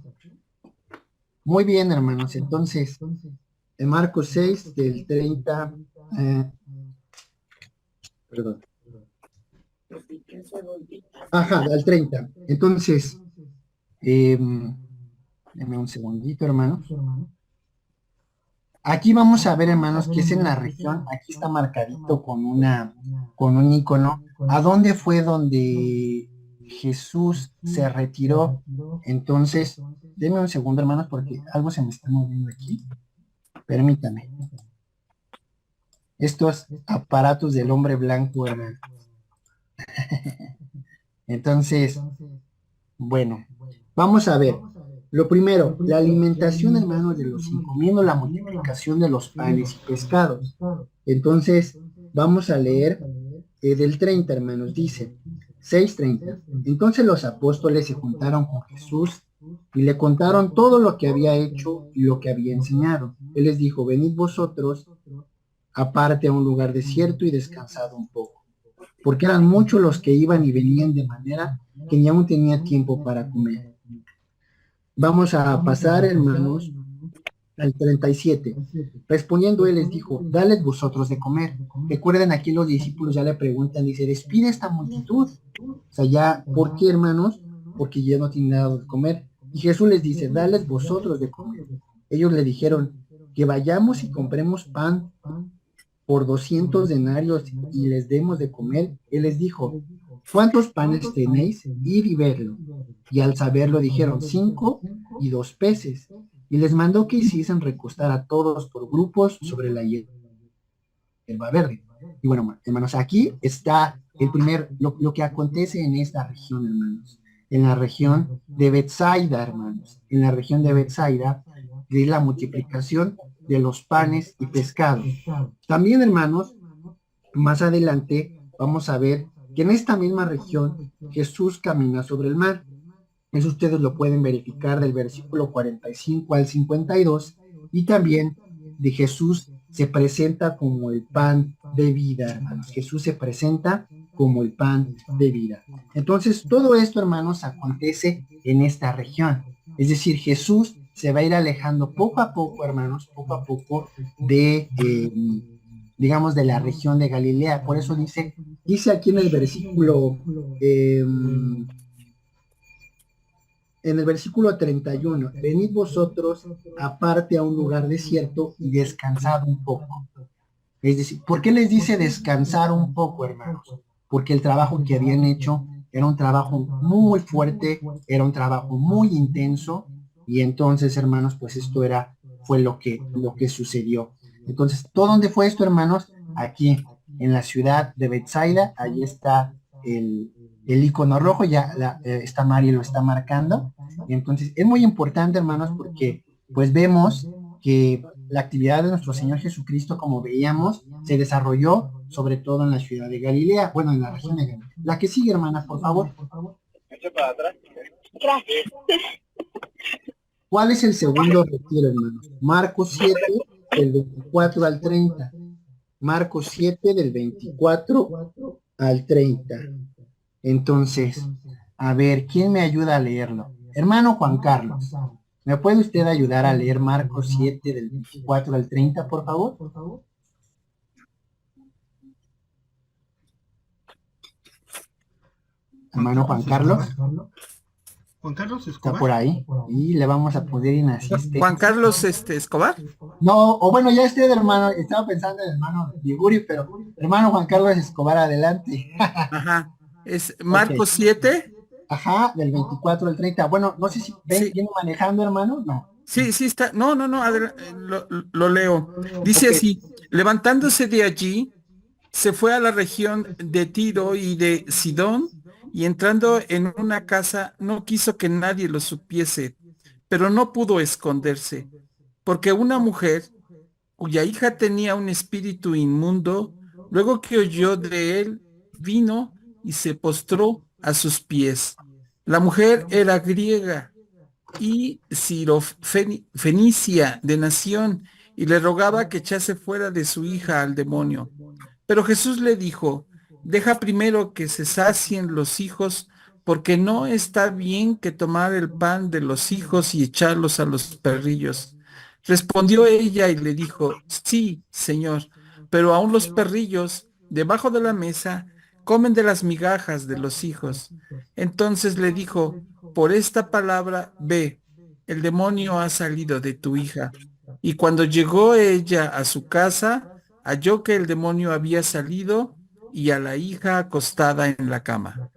Muy bien, hermanos. Entonces, en Marcos 6, del 30, perdón. Ajá, al 30. Entonces, deme un segundito, hermanos. Aquí vamos a ver, hermanos, que es en la región, aquí está marcadito con un icono. ¿A dónde fue donde Jesús se retiró? Entonces, denme un segundo, hermanos, porque algo se me está moviendo aquí. Permítame. Estos aparatos del hombre blanco, hermano. Entonces, bueno, vamos a ver. Lo primero, la alimentación, hermanos, de los 5,000, la multiplicación de los panes y pescados. Entonces, vamos a leer del 30, hermanos, dice, 6:30. Entonces los apóstoles se juntaron con Jesús y le contaron todo lo que había hecho y lo que había enseñado. Él les dijo, venid vosotros aparte a un lugar desierto y descansad un poco, porque eran muchos los que iban y venían de manera que ni aún tenía tiempo para comer. Vamos a pasar, hermanos, al 37. Respondiendo él les dijo, dales vosotros de comer. Recuerden, aquí los discípulos ya le preguntan, dice, despide esta multitud. O sea, ya, ¿por qué, hermanos? Porque ya no tienen nada de comer. Y Jesús les dice, dales vosotros de comer. Ellos le dijeron, que vayamos y compremos pan por 200 denarios y les demos de comer. Él les dijo, ¿cuántos panes tenéis? Id y verlo. Y al saberlo dijeron, 5 y 2 peces. Y les mandó que hiciesen recostar a todos por grupos sobre la hierba verde. Y bueno, hermanos, aquí está lo que acontece en esta región, hermanos. En la región de Betsaida, hermanos. En la región de Betsaida, de la multiplicación de los panes y pescados. También, hermanos, más adelante vamos a ver que en esta misma región Jesús camina sobre el mar. Eso ustedes lo pueden verificar del versículo 45 al 52, y también de Jesús se presenta como el pan de vida, hermanos. Jesús se presenta como el pan de vida. Entonces, todo esto, hermanos, acontece en esta región. Es decir, Jesús se va a ir alejando poco a poco, hermanos, poco a poco de, digamos, de la región de Galilea. Por eso dice aquí en el versículo, en el versículo 31, venid vosotros aparte a un lugar desierto y descansad un poco. Es decir, ¿por qué les dice descansar un poco, hermanos? Porque el trabajo que habían hecho era un trabajo muy fuerte, era un trabajo muy intenso, y entonces, hermanos, pues esto fue lo que sucedió. Entonces, ¿todo dónde fue esto, hermanos? Aquí, en la ciudad de Betsaida. Ahí está el icono rojo, ya esta Mari lo está marcando. Entonces, es muy importante, hermanos, porque pues vemos que la actividad de nuestro Señor Jesucristo, como veíamos, se desarrolló sobre todo en la ciudad de Galilea, bueno, en la región de Galilea. La que sigue, hermana, por favor. Gracias. ¿Cuál es el segundo retiro, hermanos? Marcos 7, del 24 al 30. Marcos 7, del 24 al 30. Entonces, a ver, ¿quién me ayuda a leerlo? Hermano Juan Carlos, ¿me puede usted ayudar a leer Marcos 7, del 24 al 30, por favor? Hermano Juan Carlos. Juan Carlos Está Escobar. por ahí. Y le vamos a poner en asistencia. Juan Carlos Escobar. No, o bueno, ya usted, hermano, estaba pensando en hermano Liguri, pero hermano Juan Carlos Escobar, adelante. Ajá. Es Marcos 7. Ajá, del 24 al 30. Bueno, no sé si viene manejando, hermano. No. Sí, está. No, lo leo. Dice así, levantándose de allí, se fue a la región de Tiro y de Sidón, y entrando en una casa no quiso que nadie lo supiese, pero no pudo esconderse, porque una mujer cuya hija tenía un espíritu inmundo, luego que oyó de él, vino y se postró a sus pies. La mujer era griega y sirofenicia de nación, y le rogaba que echase fuera de su hija al demonio. Pero Jesús le dijo, deja primero que se sacien los hijos, porque no está bien que tomar el pan de los hijos y echarlos a los perrillos. Respondió ella y le dijo, sí, señor, pero aún los perrillos, debajo de la mesa, comen de las migajas de los hijos. Entonces le dijo, por esta palabra, ve, el demonio ha salido de tu hija. Y cuando llegó ella a su casa, halló que el demonio había salido y a la hija acostada en la cama.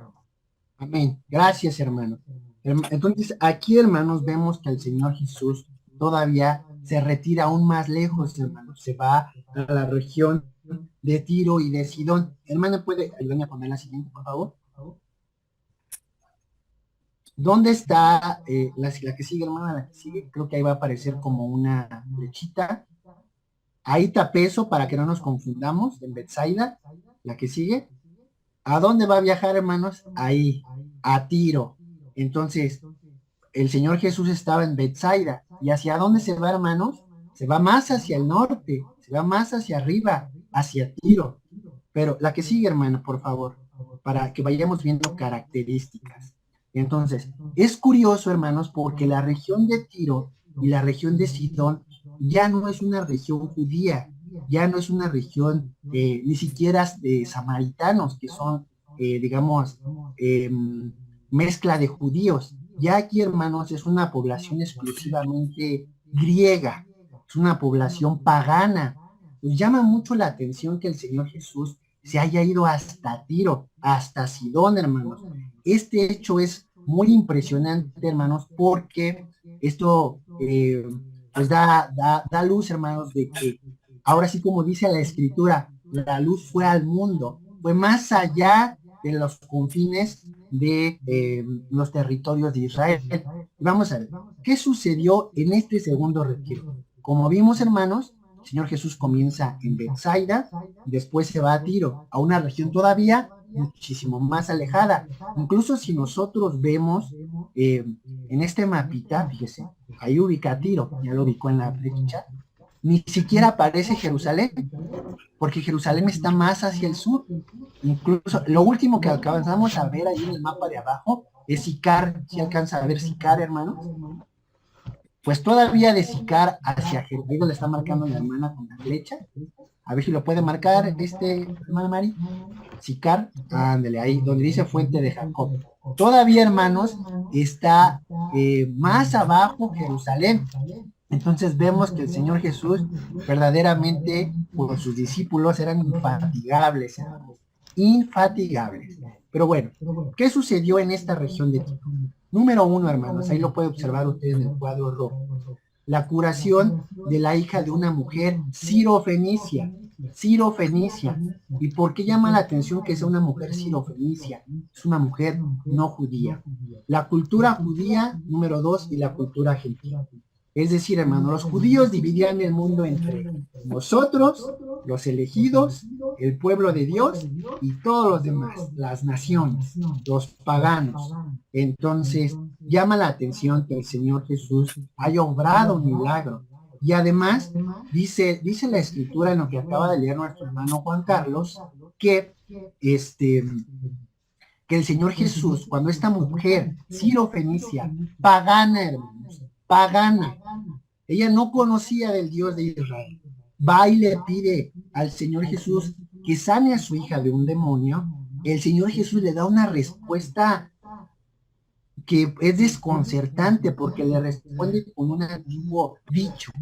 Amén. Gracias, hermano. Entonces, aquí, hermanos, vemos que el Señor Jesús todavía se retira aún más lejos, hermanos. Se va a la región de Tiro y de Sidón. Hermana, ¿puede ayudarme a poner la siguiente, por favor? ¿Dónde está la que sigue, hermana? La que sigue, creo que ahí va a aparecer como una flechita. Ahí está Peso, para que no nos confundamos, en Betsaida, la que sigue. ¿A dónde va a viajar, hermanos? Ahí, a Tiro. Entonces, el Señor Jesús estaba en Betsaida. ¿Y hacia dónde se va, hermanos? Se va más hacia el norte, se va más hacia arriba, hacia Tiro. Pero la que sigue, hermano, por favor, para que vayamos viendo características. Entonces, es curioso, hermanos, porque la región de Tiro y la región de Sidón ya no es una región judía, ya no es una región ni siquiera de samaritanos, que son, digamos, mezcla de judíos. Ya aquí, hermanos, es una población exclusivamente griega, es una población pagana. Nos llama mucho la atención que el Señor Jesús se haya ido hasta Tiro, hasta Sidón, hermanos. Este hecho es muy impresionante, hermanos, porque esto pues da luz, hermanos, de que ahora sí, como dice la Escritura, la luz fue al mundo, fue más allá de los confines de los territorios de Israel. Vamos a ver, ¿qué sucedió en este segundo retiro? Como vimos, hermanos, el Señor Jesús comienza en Betsaida, después se va a Tiro, a una región todavía muchísimo más alejada. Incluso si nosotros vemos en este mapita, fíjese, ahí ubica Tiro, ya lo ubicó en la flecha, ni siquiera aparece Jerusalén, porque Jerusalén está más hacia el sur. Incluso lo último que alcanzamos a ver ahí en el mapa de abajo es Sicar. ¿Si alcanza a ver Sicar, hermanos? Pues todavía de Sicar hacia Jerusalén, le está marcando la hermana con la flecha. A ver si lo puede marcar hermana Mari. Sicar, ándale, ahí donde dice Fuente de Jacob. Todavía, hermanos, está más abajo Jerusalén. Entonces vemos que el Señor Jesús verdaderamente por sus discípulos eran infatigables, hermanos, infatigables. Pero bueno, ¿qué sucedió en esta región de Tiro? Número 1, hermanos, ahí lo puede observar usted en el cuadro rojo. La curación de la hija de una mujer sirofenicia. Sirofenicia. ¿Y por qué llama la atención que sea una mujer sirofenicia? Es una mujer no judía. La cultura judía, número 2, y la cultura gentil. Es decir, hermano, los judíos dividían el mundo entre nosotros, los elegidos, el pueblo de Dios y todos los demás, las naciones, los paganos. Entonces, llama la atención que el Señor Jesús haya obrado un milagro. Y además, dice la Escritura en lo que acaba de leer nuestro hermano Juan Carlos, que el Señor Jesús, cuando esta mujer sirofenicia, pagana, hermanos, pagana, ella no conocía del Dios de Israel, va y le pide al Señor Jesús que sane a su hija de un demonio. El Señor Jesús le da una respuesta que es desconcertante, porque le responde con un antiguo dicho: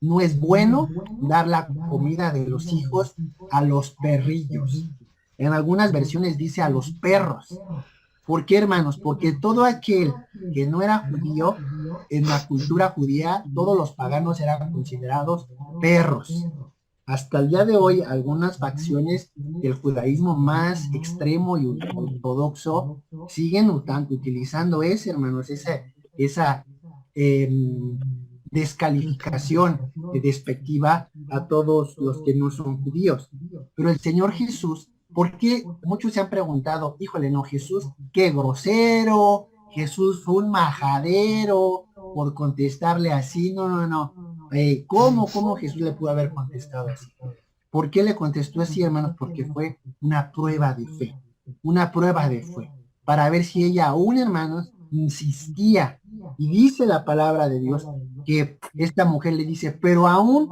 no es bueno dar la comida de los hijos a los perrillos. En algunas versiones dice a los perros. ¿Por qué, hermanos? Porque todo aquel que no era judío, en la cultura judía, todos los paganos eran considerados perros. Hasta el día de hoy, algunas facciones del judaísmo más extremo y ortodoxo siguen utilizando hermanos, esa descalificación despectiva a todos los que no son judíos. Pero el Señor Jesús, ¿por qué? Muchos se han preguntado, híjole, no, Jesús, qué grosero, Jesús fue un majadero por contestarle así. No. ¿Cómo Jesús le pudo haber contestado así? ¿Por qué le contestó así, hermanos? Porque fue una prueba de fe, para ver si ella aún, hermanos, insistía. Y dice la palabra de Dios que esta mujer le dice, pero aún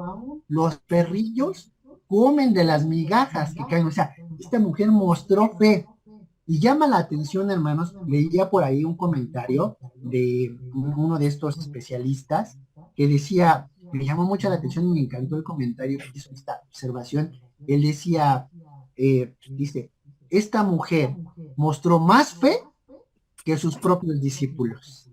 los perrillos comen de las migajas que caen. O sea, esta mujer mostró fe. Y llama la atención, hermanos, leía por ahí un comentario de uno de estos especialistas que decía, me llamó mucho la atención y me encantó el comentario que hizo esta observación. Él decía, dice, esta mujer mostró más fe que sus propios discípulos.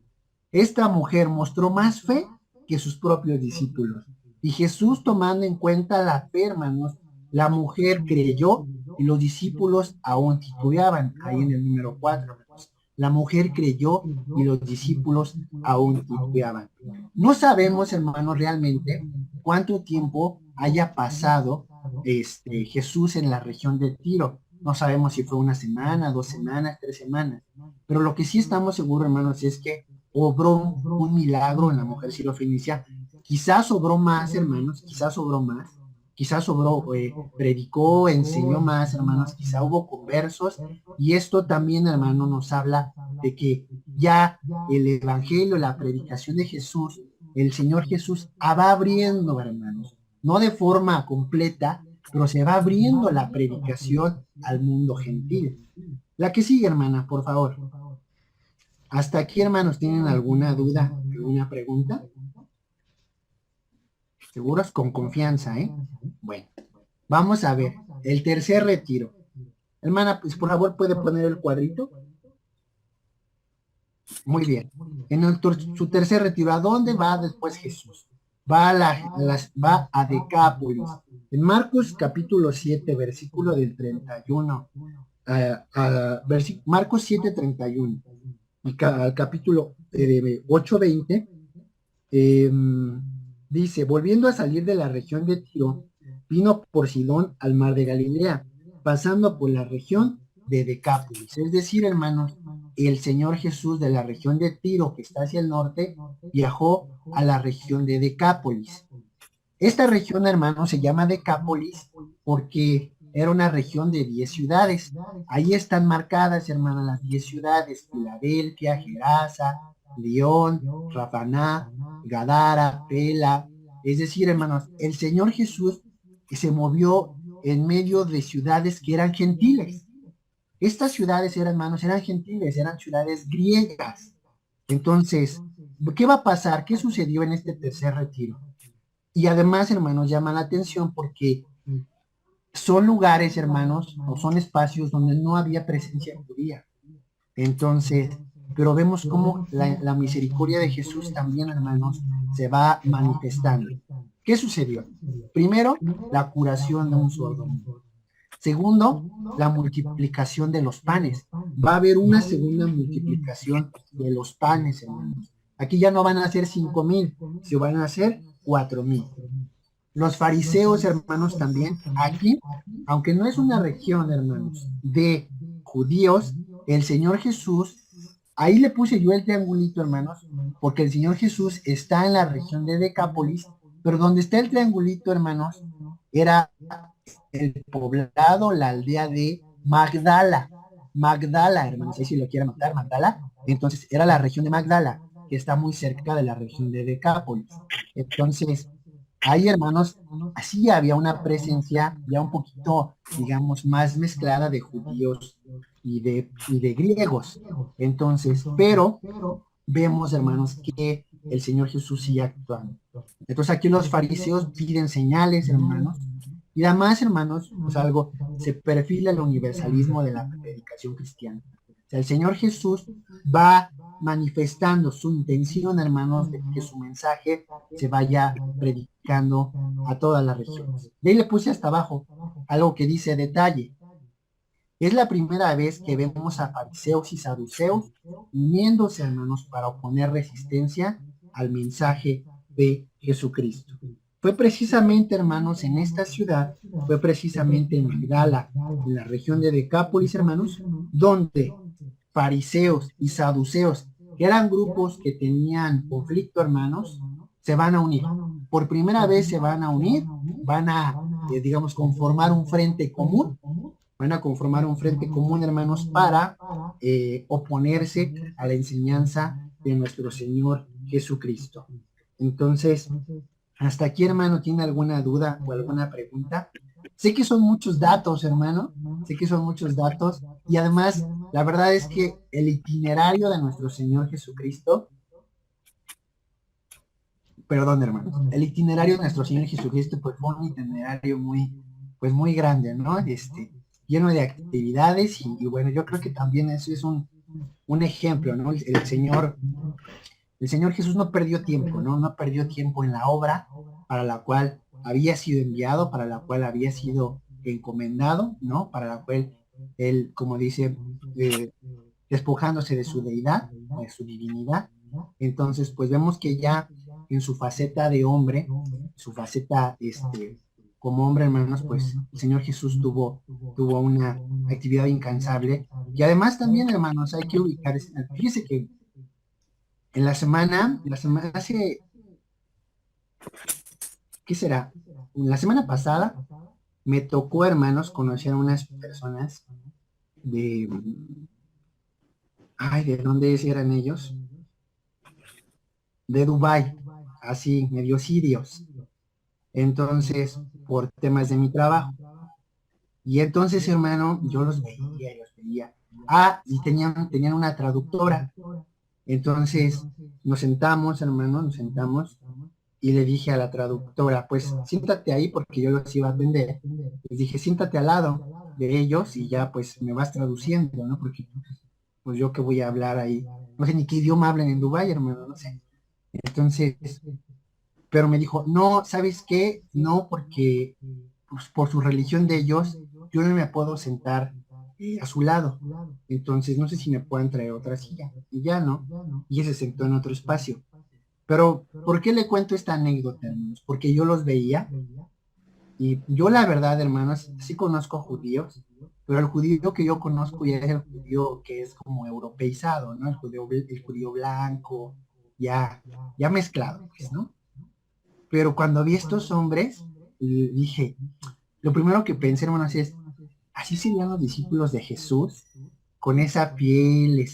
Esta mujer mostró más fe que sus propios discípulos. Y Jesús, tomando en cuenta la fe, hermanos, la mujer creyó y los discípulos aún titubeaban. Ahí en el número 4, hermanos. La mujer creyó y los discípulos aún titubeaban. No sabemos, hermanos, realmente cuánto tiempo haya pasado Jesús en la región de Tiro. No sabemos si fue una semana, 2 semanas, 3 semanas. Pero lo que sí estamos seguros, hermanos, es que obró un milagro en la mujer sirofenicia. Quizás obró más, hermanos, quizás obró más. Quizás obró, predicó, enseñó más, hermanos, quizá hubo conversos, y esto también, hermano, nos habla de que ya el evangelio, la predicación de Jesús, el Señor Jesús va abriendo, hermanos, no de forma completa, pero se va abriendo la predicación al mundo gentil. La que sigue, hermana, por favor. Hasta aquí, hermanos, ¿tienen alguna duda, alguna pregunta? Seguros, con confianza, ¿eh? Bueno, vamos a ver, el tercer retiro. Hermana, pues por favor, ¿puede poner el cuadrito? Muy bien. Su tercer retiro, ¿a dónde va después Jesús? Va a Decápolis. En Marcos capítulo 7, versículo del 31, Marcos 7, 31, y al capítulo 8, 20, dice, volviendo a salir de la región de Tiro, vino por Sidón al mar de Galilea, pasando por la región de Decápolis. Es decir, hermanos, el Señor Jesús de la región de Tiro, que está hacia el norte, viajó a la región de Decápolis. Esta región, hermanos, se llama Decápolis porque era una región de 10 ciudades. Ahí están marcadas, hermanas, las 10 ciudades: Filadelfia, Gerasa, León, Rafaná, Gadara, Pela. Es decir, hermanos, el Señor Jesús se movió en medio de ciudades que eran gentiles. Estas ciudades, hermanos, eran gentiles, eran ciudades griegas. Entonces, ¿qué va a pasar? ¿Qué sucedió en este tercer retiro? Y además, hermanos, llama la atención porque son lugares, hermanos, o son espacios donde no había presencia judía. Entonces, pero vemos cómo la misericordia de Jesús también, hermanos, se va manifestando. ¿Qué sucedió? Primero, la curación de un sordo. Segundo, la multiplicación de los panes. Va a haber una segunda multiplicación de los panes, hermanos. Aquí ya no van a ser 5,000, sino van a ser 4,000. Los fariseos, hermanos, también, aquí, aunque no es una región, hermanos, de judíos, el Señor Jesús, ahí le puse yo el triangulito, hermanos, porque el Señor Jesús está en la región de Decápolis, pero donde está el triangulito, hermanos, era el poblado, la aldea de Magdala. Magdala, hermanos, ahí si lo quieren notar, Magdala. Entonces, era la región de Magdala, que está muy cerca de la región de Decápolis. Entonces, ahí, hermanos, así había una presencia ya un poquito, digamos, más mezclada de judíos y de griegos. Entonces, pero vemos, hermanos, que el Señor Jesús sigue actuando. Entonces, aquí los fariseos piden señales, hermanos, y además, hermanos, pues algo, se perfila el universalismo de la predicación cristiana. O sea, el Señor Jesús va manifestando su intención, hermanos, de que su mensaje se vaya predicando a todas las regiones. De ahí le puse hasta abajo algo que dice detalle. Es la primera vez que vemos a fariseos y saduceos uniéndose, hermanos, para oponer resistencia al mensaje de Jesucristo. Fue precisamente, hermanos, en esta ciudad, fue precisamente en Magdala, en la región de Decápolis, hermanos, donde fariseos y saduceos, que eran grupos que tenían conflicto, hermanos, se van a unir. Por primera vez se van a unir, van a, digamos, conformar un frente común. Van a conformar un frente común, hermanos, para oponerse a la enseñanza de nuestro Señor Jesucristo. Entonces, hasta aquí, hermano, ¿tiene alguna duda o alguna pregunta? Sé que son muchos datos, hermano, sé que son muchos datos, y además, la verdad es que el itinerario de nuestro Señor Jesucristo, perdón, hermano, el itinerario de nuestro Señor Jesucristo, pues fue un itinerario pues muy grande, ¿no? Lleno de actividades, y bueno, yo creo que también eso es un ejemplo, ¿no? El Señor Jesús no perdió tiempo, ¿no? No perdió tiempo en la obra para la cual había sido enviado, para la cual había sido encomendado, ¿no? Para la cual él, como dice, despojándose de su deidad, de su divinidad. Entonces, pues vemos que ya en su faceta de hombre, su faceta, como hombre, hermanos, pues el Señor Jesús tuvo una actividad incansable. Y además también, hermanos, hay que ubicar, fíjese que en la semana hace, ¿qué será? La semana pasada me tocó, hermanos, conocer a unas personas de, ¿de dónde eran ellos? De Dubái, así, medio sirios. Entonces, por temas de mi trabajo. Y entonces, hermano, yo los veía. Y tenían una traductora. Entonces, nos sentamos, hermano, y le dije a la traductora, pues siéntate ahí porque yo los iba a atender. Les dije, siéntate al lado de ellos y ya pues me vas traduciendo, ¿no? Porque pues yo que voy a hablar ahí, no sé ni qué idioma hablan en Dubái, hermano, no sé. Entonces, pero me dijo, no, ¿sabes qué? No, porque pues, por su religión de ellos, yo no me puedo sentar a su lado. Entonces, no sé si me puedan traer otra silla. Y ya no. Y ella se sentó en otro espacio. Pero, ¿por qué le cuento esta anécdota, hermanos? Porque yo los veía y yo la verdad, hermanos, sí conozco judíos, pero el judío que yo conozco ya es el judío que es como europeizado, ¿no? El judío blanco, ya mezclado, pues, ¿no? Pero cuando vi estos hombres, dije, lo primero que pensé, hermanos, es, así serían los discípulos de Jesús, con esa piel,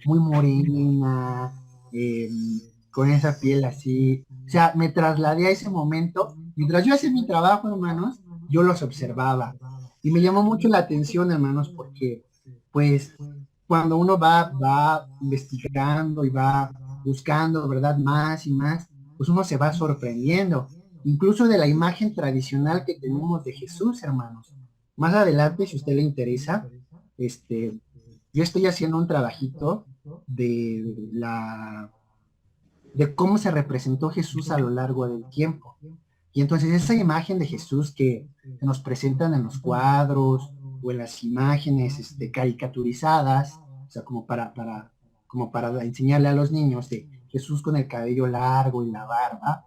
muy morena, con esa piel así. O sea, me trasladé a ese momento. Mientras yo hacía mi trabajo, hermanos, yo los observaba. Y me llamó mucho la atención, hermanos, porque, pues, cuando uno va investigando y va buscando, ¿verdad? Más y más, pues uno se va sorprendiendo. Incluso de la imagen tradicional que tenemos de Jesús, hermanos. Más adelante, si a usted le interesa, yo estoy haciendo un trabajito de cómo se representó Jesús a lo largo del tiempo. Y entonces esa imagen de Jesús que nos presentan en los cuadros o en las imágenes caricaturizadas, o sea, como para enseñarle a los niños de Jesús con el cabello largo y la barba,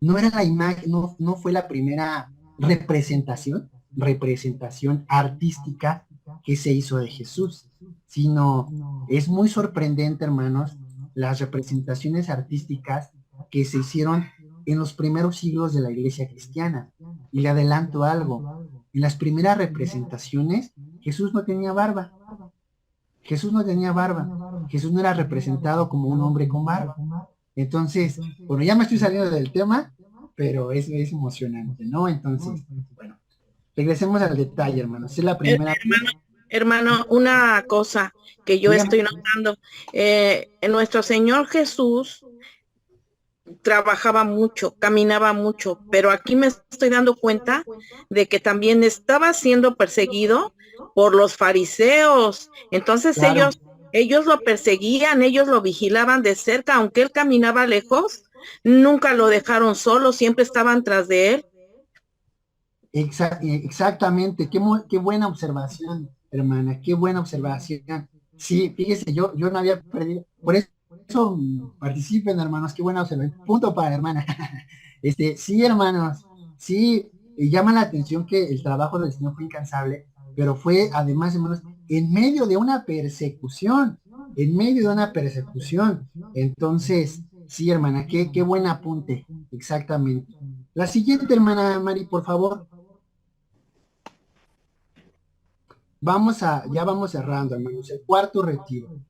no era la imagen, no fue la primera representación artística que se hizo de Jesús, sino es muy sorprendente, hermanos, las representaciones artísticas que se hicieron en los primeros siglos de la iglesia cristiana. Y le adelanto algo, en las primeras representaciones Jesús no tenía barba. Jesús no era representado como un hombre con barba. Entonces, bueno, ya me estoy saliendo del tema, pero es emocionante, ¿no? Entonces, bueno, regresemos al detalle, hermanos. Es la primera. Hermano, una cosa que yo estoy notando, nuestro Señor Jesús trabajaba mucho, caminaba mucho, pero aquí me estoy dando cuenta de que también estaba siendo perseguido por los fariseos. Entonces claro, ellos lo perseguían, ellos lo vigilaban de cerca, aunque él caminaba lejos, nunca lo dejaron solo, siempre estaban tras de él. Exactamente, qué buena observación, hermana, qué buena observación. Sí, fíjese, yo no había perdido, por eso participen, hermanos, qué buena observación. Punto para la hermana. Sí, hermanos, sí, llama la atención que el trabajo del Señor fue incansable, pero fue además, hermanos, en medio de una persecución, Entonces, sí, hermana, qué buen apunte, exactamente. La siguiente, hermana Mari, por favor. ya vamos cerrando, hermanos. El cuarto retiro.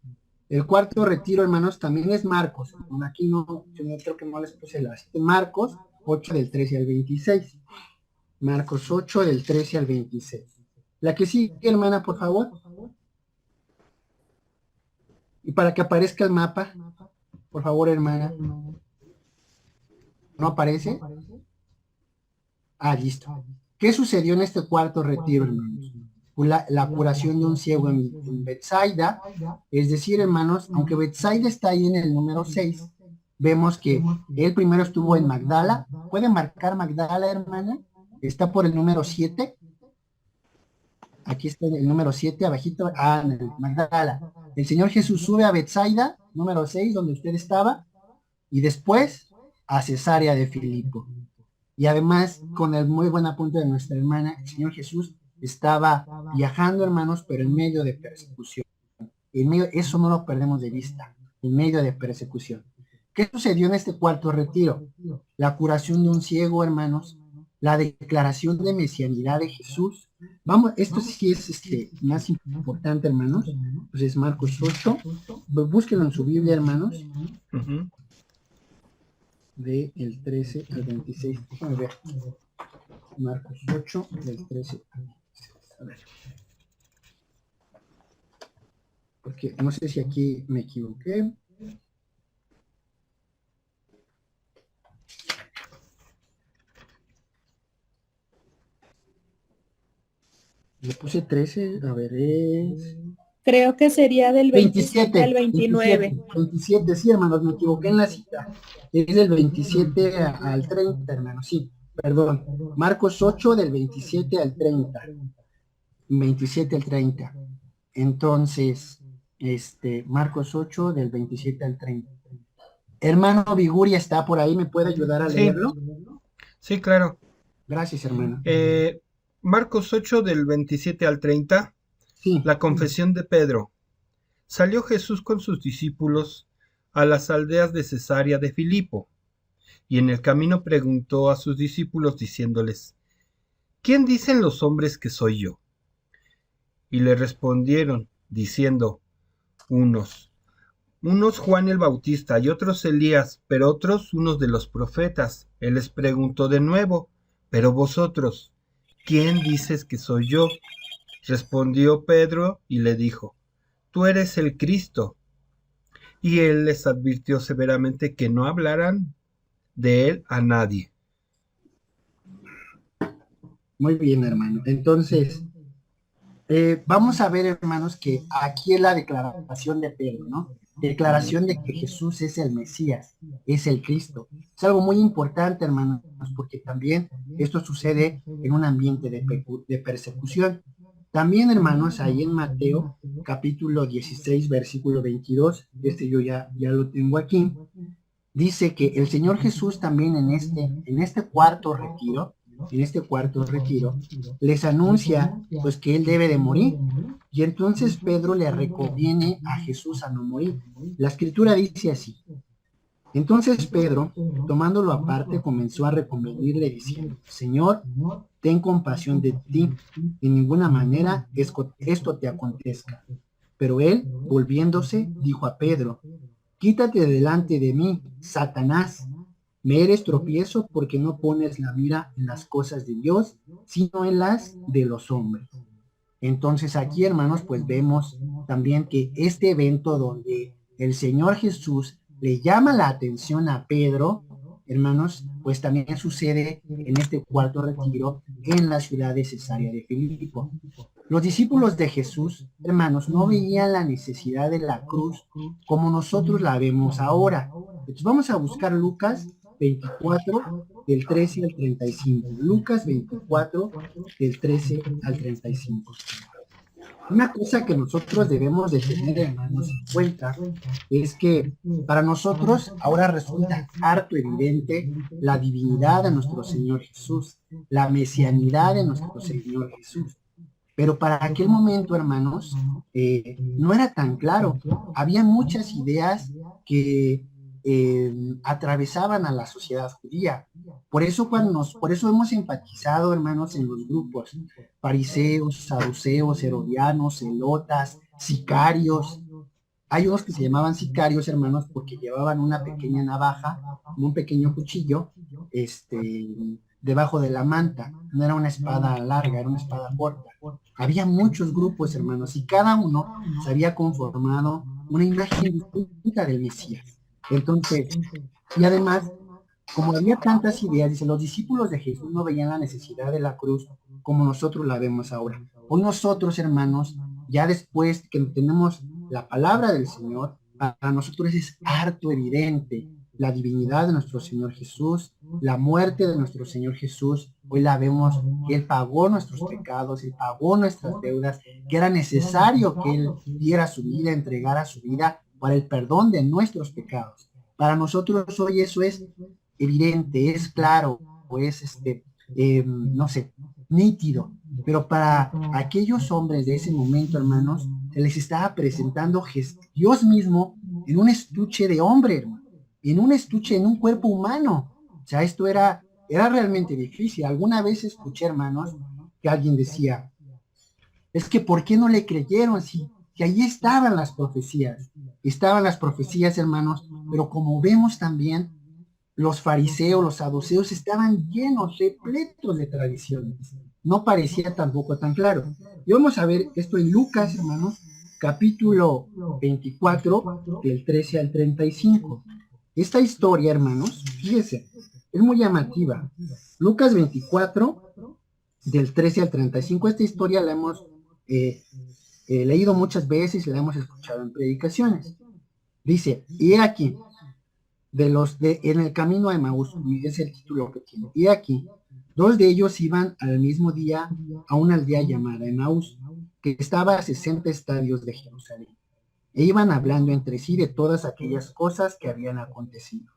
El cuarto retiro, hermanos, también es Marcos. Aquí no, yo no creo que no les puse la cita. Marcos 8 del 13 al 26. Marcos 8 del 13 al 26. La que sigue, hermana, por favor. Y para que aparezca el mapa, por favor, hermana. ¿No aparece? Ah, listo. ¿Qué sucedió en este cuarto retiro, hermanos? La curación de un ciego en Betsaida, es decir, hermanos, aunque Betsaida está ahí en el número 6, vemos que él primero estuvo en Magdala. ¿Puede marcar Magdala, hermana? Está por el número 7. Aquí está el número 7, abajito, Magdala. El Señor Jesús sube a Betsaida, número 6, donde usted estaba, y después a Cesarea de Filipo. Y además, con el muy buen apunte de nuestra hermana, el Señor Jesús estaba viajando, hermanos, pero en medio de persecución. Eso no lo perdemos de vista, en medio de persecución. ¿Qué sucedió en este cuarto retiro? La curación de un ciego, hermanos, la declaración de mesianidad de Jesús. Vamos, esto sí es más importante, hermanos. Pues es Marcos 8. Búsquenlo en su Biblia, hermanos. De el 13 al 26. Déjame ver. Marcos 8, del 13 al 26. A ver. Porque no sé si aquí me equivoqué. Le puse 13, a ver, es... Creo que sería del 27 al 29. 27, sí, hermanos, me equivoqué en la cita. Es del 27 al 30, hermanos, sí, perdón. Marcos 8, del 27 al 30. 27 al 30. Entonces, Marcos 8, del 27 al 30. Hermano Viguria está por ahí, ¿me puede ayudar a leerlo? Sí, claro. Gracias, hermano. Marcos 8 del 27 al 30, sí. La confesión de Pedro. Salió Jesús con sus discípulos a las aldeas de Cesarea de Filipo, y en el camino preguntó a sus discípulos diciéndoles, ¿quién dicen los hombres que soy yo? Y le respondieron, diciendo, unos Juan el Bautista y otros Elías, pero otros unos de los profetas. Él les preguntó de nuevo, pero vosotros, ¿quién dices que soy yo? Respondió Pedro y le dijo, tú eres el Cristo. Y él les advirtió severamente que no hablaran de él a nadie. Muy bien, hermano. Entonces, vamos a ver, hermanos, que aquí es la declaración de Pedro, ¿no? Declaración de que Jesús es el Mesías, es el Cristo. Es algo muy importante, hermanos, porque también esto sucede en un ambiente de persecución. También, hermanos, ahí en Mateo, capítulo 16, versículo 22, yo ya lo tengo aquí, dice que el Señor Jesús también en este cuarto retiro, les anuncia pues que él debe de morir, y entonces Pedro le reconviene a Jesús a no morir. La escritura dice así: entonces Pedro, tomándolo aparte, comenzó a reconvenirle diciendo, Señor, ten compasión de ti, en ninguna manera esto te acontezca. Pero él, volviéndose, dijo a Pedro, quítate delante de mí, Satanás. Me eres tropiezo porque no pones la mira en las cosas de Dios, sino en las de los hombres. Entonces aquí, hermanos, pues vemos también que este evento donde el Señor Jesús le llama la atención a Pedro, hermanos, pues también sucede en este cuarto retiro en la ciudad de Cesarea de Filipo. Los discípulos de Jesús, hermanos, no veían la necesidad de la cruz como nosotros la vemos ahora. Entonces vamos a buscar Lucas 24, del 13 al 35. Lucas 24, del 13 al 35. Una cosa que nosotros debemos de tener, hermanos, en cuenta es que para nosotros ahora resulta harto evidente la divinidad de nuestro Señor Jesús, la mesianidad de nuestro Señor Jesús. Pero para aquel momento, hermanos, no era tan claro. Había muchas ideas que atravesaban a la sociedad judía. Por eso hemos enfatizado, hermanos, en los grupos, fariseos, saduceos, herodianos, celotas, sicarios. Hay unos que se llamaban sicarios, hermanos, porque llevaban una pequeña navaja, un pequeño cuchillo, debajo de la manta. No era una espada larga, era una espada corta. Había muchos grupos, hermanos, y cada uno se había conformado una imagen distinta del Mesías. Entonces, y además, como había tantas ideas, dice, los discípulos de Jesús no veían la necesidad de la cruz como nosotros la vemos ahora. Hoy nosotros, hermanos, ya después que tenemos la palabra del Señor, para nosotros es harto evidente la divinidad de nuestro Señor Jesús, la muerte de nuestro Señor Jesús. Hoy la vemos que Él pagó nuestros pecados, Él pagó nuestras deudas, que era necesario que Él diera su vida, entregara su vida para el perdón de nuestros pecados. Para nosotros hoy eso es evidente, es claro, es no sé, nítido, pero para aquellos hombres de ese momento, hermanos, se les estaba presentando Dios mismo en un estuche de hombre, hermano, en un estuche, en un cuerpo humano. O sea, esto era realmente difícil. Alguna vez escuché, hermanos, que alguien decía, es que ¿por qué no le creyeron? Si ahí estaban las profecías, hermanos, pero como vemos también, los fariseos, los saduceos estaban llenos, repletos de tradiciones. No parecía tampoco tan claro. Y vamos a ver esto en Lucas, hermanos, capítulo 24, del 13 al 35. Esta historia, hermanos, fíjense, es muy llamativa. Lucas 24, del 13 al 35, esta historia la hemos leído muchas veces y la hemos escuchado en predicaciones. Dice, y aquí, en el camino a Emaús, es el título que tiene, y aquí, 2 de ellos iban al mismo día a una aldea llamada Emaús, que estaba a 60 estadios de Jerusalén, e iban hablando entre sí de todas aquellas cosas que habían acontecido.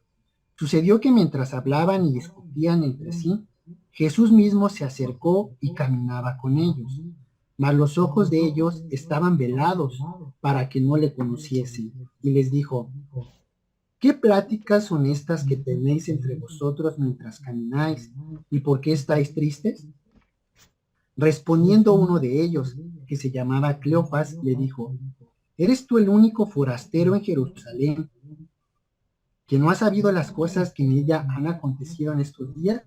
Sucedió que mientras hablaban y discutían entre sí, Jesús mismo se acercó y caminaba con ellos, mas los ojos de ellos estaban velados para que no le conociesen, y les dijo, ¿qué pláticas son estas que tenéis entre vosotros mientras camináis? ¿Y por qué estáis tristes? Respondiendo uno de ellos, que se llamaba Cleofas, le dijo, ¿eres tú el único forastero en Jerusalén que no ha sabido las cosas que en ella han acontecido en estos días?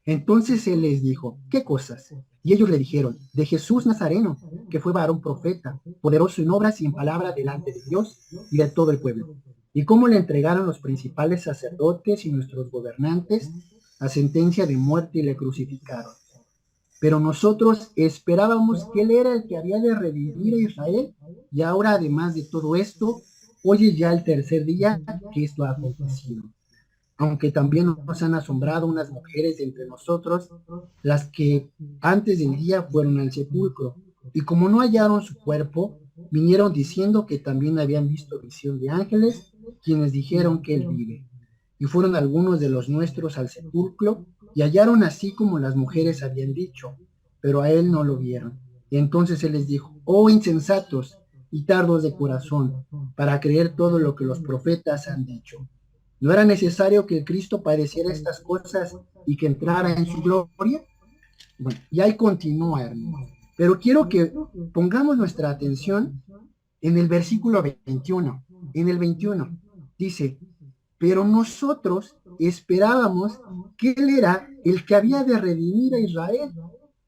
Entonces él les dijo, ¿qué cosas? Y ellos le dijeron, de Jesús Nazareno, que fue varón profeta, poderoso en obras y en palabra delante de Dios y de todo el pueblo. Y cómo le entregaron los principales sacerdotes y nuestros gobernantes a sentencia de muerte y le crucificaron. Pero nosotros esperábamos que él era el que había de redimir a Israel, y ahora además de todo esto, hoy es ya el tercer día que esto ha acontecido. Aunque también nos han asombrado unas mujeres de entre nosotros, las que antes del día fueron al sepulcro, y como no hallaron su cuerpo, vinieron diciendo que también habían visto visión de ángeles, quienes dijeron que él vive. Y fueron algunos de los nuestros al sepulcro, y hallaron así como las mujeres habían dicho, pero a él no lo vieron. Y entonces él les dijo, oh insensatos y tardos de corazón, para creer todo lo que los profetas han dicho. ¿No era necesario que el Cristo padeciera estas cosas y que entrara en su gloria? Bueno, y ahí continúa, hermano. Pero quiero que pongamos nuestra atención en el versículo 21. En el 21 dice, pero nosotros esperábamos que él era el que había de redimir a Israel.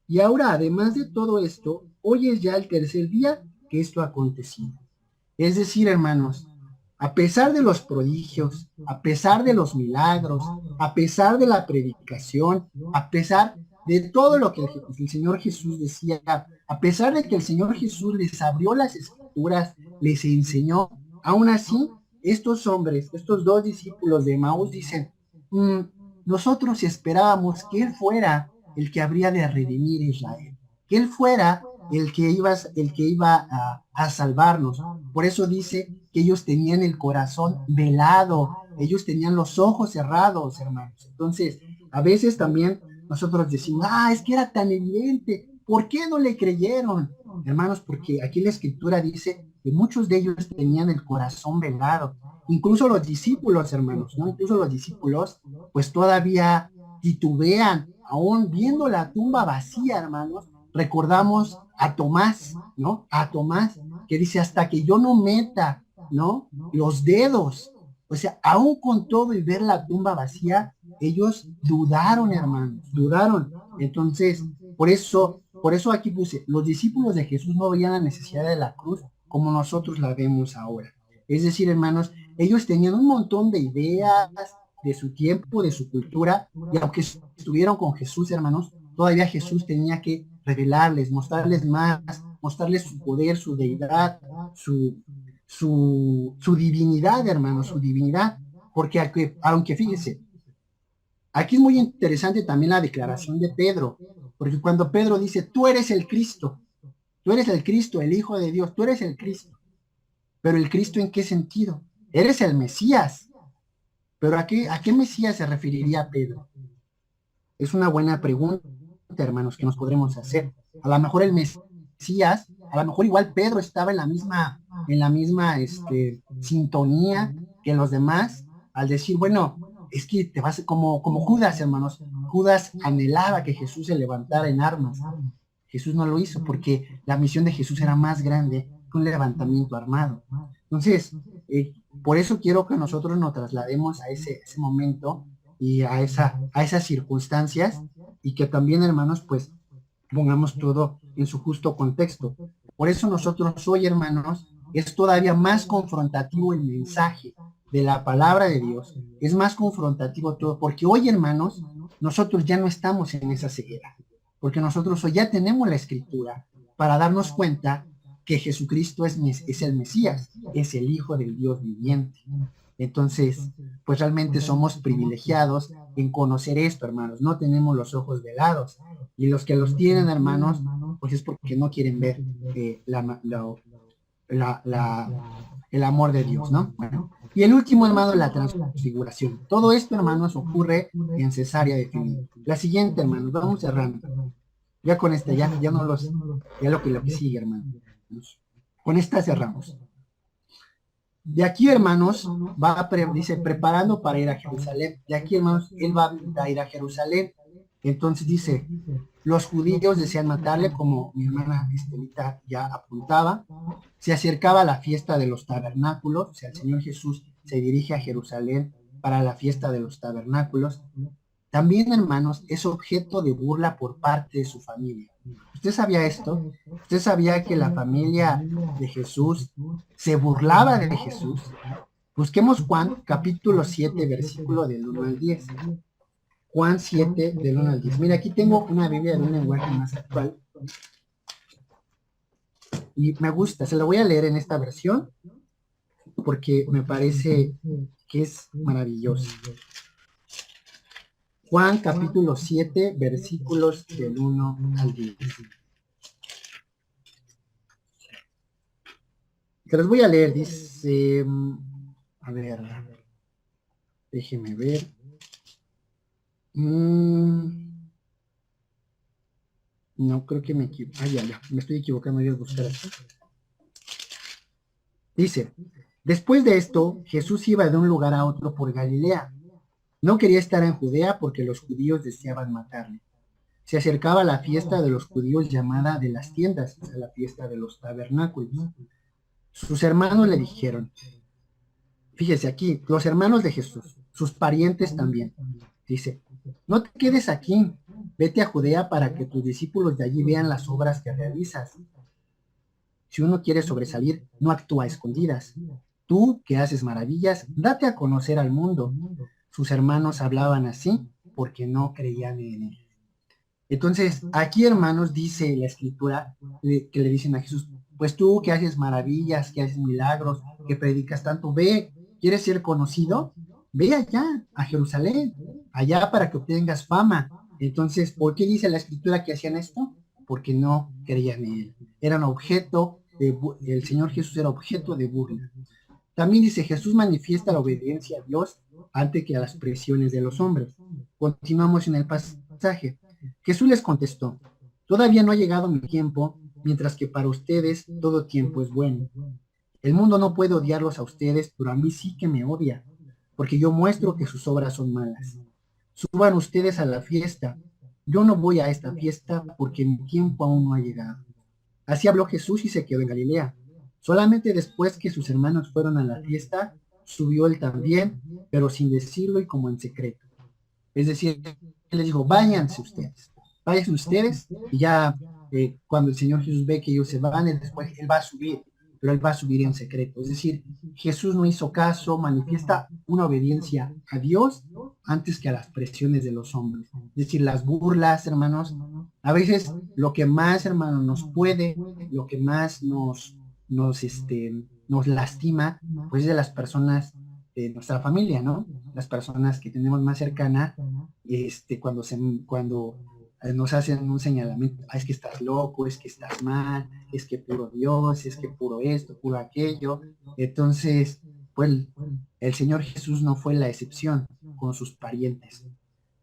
Y ahora, además de todo esto, hoy es ya el tercer día que esto ha acontecido. Es decir, hermanos, a pesar de los prodigios, a pesar de los milagros, a pesar de la predicación, a pesar de todo lo que el Señor Jesús decía, a pesar de que el Señor Jesús les abrió las escrituras, les enseñó, aún así, estos hombres, estos 2 discípulos de Emaús dicen, nosotros esperábamos que él fuera el que habría de redimir a Israel, que él fuera el que iba a salvarnos. Por eso dice que ellos tenían el corazón velado, ellos tenían los ojos cerrados, hermanos. Entonces, a veces también nosotros decimos, es que era tan evidente, ¿Por qué no le creyeron? Hermanos, porque aquí la escritura dice que muchos de ellos tenían el corazón velado. Incluso los discípulos, hermanos, ¿no? Incluso los discípulos, pues todavía titubean, aún viendo la tumba vacía, hermanos. Recordamos a Tomás, ¿no? A Tomás, que dice, hasta que yo no meta, ¿no? Los dedos. O sea, aún con todo y ver la tumba vacía, ellos dudaron, hermanos, dudaron. Entonces, por eso aquí puse, los discípulos de Jesús no veían la necesidad de la cruz como nosotros la vemos ahora. Es decir, hermanos, ellos tenían un montón de ideas de su tiempo, de su cultura, y aunque estuvieron con Jesús, hermanos, todavía Jesús tenía que revelarles, mostrarles más, mostrarles su poder, su deidad, su divinidad, hermanos, su divinidad, porque aunque fíjese, aquí es muy interesante también la declaración de Pedro, porque cuando Pedro dice, tú eres el Cristo, el Hijo de Dios, tú eres el Cristo, pero el Cristo ¿en qué sentido? Eres el Mesías, pero ¿a qué Mesías se referiría Pedro? Es una buena pregunta, hermanos, que nos podremos hacer. A lo mejor el Mesías, a lo mejor igual Pedro estaba en la misma sintonía que los demás, al decir, bueno, es que te vas como Judas, hermanos. Judas anhelaba que Jesús se levantara en armas. Jesús no lo hizo porque la misión de Jesús era más grande que un levantamiento armado. Entonces, por eso quiero que nosotros nos traslademos a ese momento y a esas circunstancias, y que también, hermanos, pues pongamos todo en su justo contexto. Por eso nosotros hoy, hermanos, es todavía más confrontativo el mensaje de la palabra de Dios, es más confrontativo todo, porque hoy, hermanos, nosotros ya no estamos en esa ceguera, porque nosotros hoy ya tenemos la escritura para darnos cuenta que Jesucristo es el Mesías, es el Hijo del Dios viviente. Entonces, pues realmente somos privilegiados en conocer esto, hermanos. No tenemos los ojos velados. Y los que los tienen, hermanos, pues es porque no quieren ver el amor de Dios, ¿no? Bueno, y el último, hermano, la transfiguración. Todo esto, hermanos, ocurre en Cesarea de Filipo. La siguiente, hermanos, vamos cerrando. Ya con esta, ya lo que sigue, hermanos. Con esta cerramos. De aquí, hermanos, dice, preparando para ir a Jerusalén. De aquí, hermanos, él va a ir a Jerusalén. Entonces dice, los judíos desean matarle, como mi hermana Estelita ya apuntaba. Se acercaba la fiesta de los tabernáculos, o sea, el Señor Jesús se dirige a Jerusalén para la fiesta de los tabernáculos. También, hermanos, es objeto de burla por parte de su familia. ¿Usted sabía esto? ¿Usted sabía que la familia de Jesús se burlaba de Jesús? Busquemos Juan, capítulo 7, versículo del 1 al 10. Juan 7, del 1 al 10. Mira, aquí tengo una Biblia de un lenguaje más actual. Y me gusta, se la voy a leer en esta versión, porque me parece que es maravilloso. Juan capítulo 7, versículos del 1 al 10. Se los voy a leer, dice, a ver, déjeme ver. No, creo que me equivoco. Me estoy equivocando, voy a buscar aquí. Dice, después de esto, Jesús iba de un lugar a otro por Galilea. No quería estar en Judea porque los judíos deseaban matarle. Se acercaba la fiesta de los judíos llamada de las tiendas, o sea, la fiesta de los tabernáculos. Sus hermanos le dijeron, fíjese aquí, los hermanos de Jesús, sus parientes también, dice, no te quedes aquí, vete a Judea para que tus discípulos de allí vean las obras que realizas. Si uno quiere sobresalir, no actúa a escondidas. Tú, que haces maravillas, date a conocer al mundo. Sus hermanos hablaban así porque no creían en él. Entonces, aquí, hermanos, dice la escritura que le dicen a Jesús, pues tú que haces maravillas, que haces milagros, que predicas tanto, ve, ¿quieres ser conocido? Ve allá, a Jerusalén, allá para que obtengas fama. Entonces, ¿por qué dice la escritura que hacían esto? Porque no creían en él. Eran objeto el Señor Jesús era objeto de burla. También dice, Jesús manifiesta la obediencia a Dios antes que a las presiones de los hombres. Continuamos en el pasaje. Jesús les contestó, Todavía no ha llegado mi tiempo, mientras que para ustedes todo tiempo es bueno. El mundo no puede odiarlos a ustedes, pero a mí sí que me odia, porque yo muestro que sus obras son malas. Suban ustedes a la fiesta. Yo no voy a esta fiesta porque mi tiempo aún no ha llegado. Así habló Jesús y se quedó en Galilea. Solamente después que sus hermanos fueron a la fiesta, subió él también, pero sin decirlo y como en secreto. Es decir, él les dijo, váyanse ustedes, y ya cuando el Señor Jesús ve que ellos se van, después él va a subir, pero él va a subir en secreto. Es decir, Jesús no hizo caso, manifiesta una obediencia a Dios antes que a las presiones de los hombres. Es decir, las burlas, hermanos, a veces lo que más, hermanos, lo que más nos lastima, pues es de las personas de nuestra familia, ¿no? Las personas que tenemos más cercana, cuando nos hacen un señalamiento, es que estás loco, es que estás mal, es que puro Dios, es que puro esto, puro aquello. Entonces, pues el Señor Jesús no fue la excepción con sus parientes.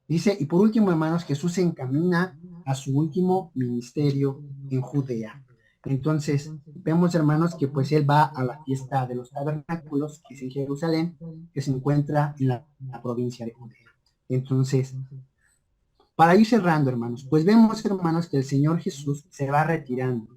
Dice, y por último, hermanos, Jesús se encamina a su último ministerio en Judea. Entonces, vemos, hermanos, que pues él va a la fiesta de los tabernáculos, que es en Jerusalén, que se encuentra en la provincia de Judea. Entonces, para ir cerrando, hermanos, pues vemos, hermanos, que el Señor Jesús se va retirando,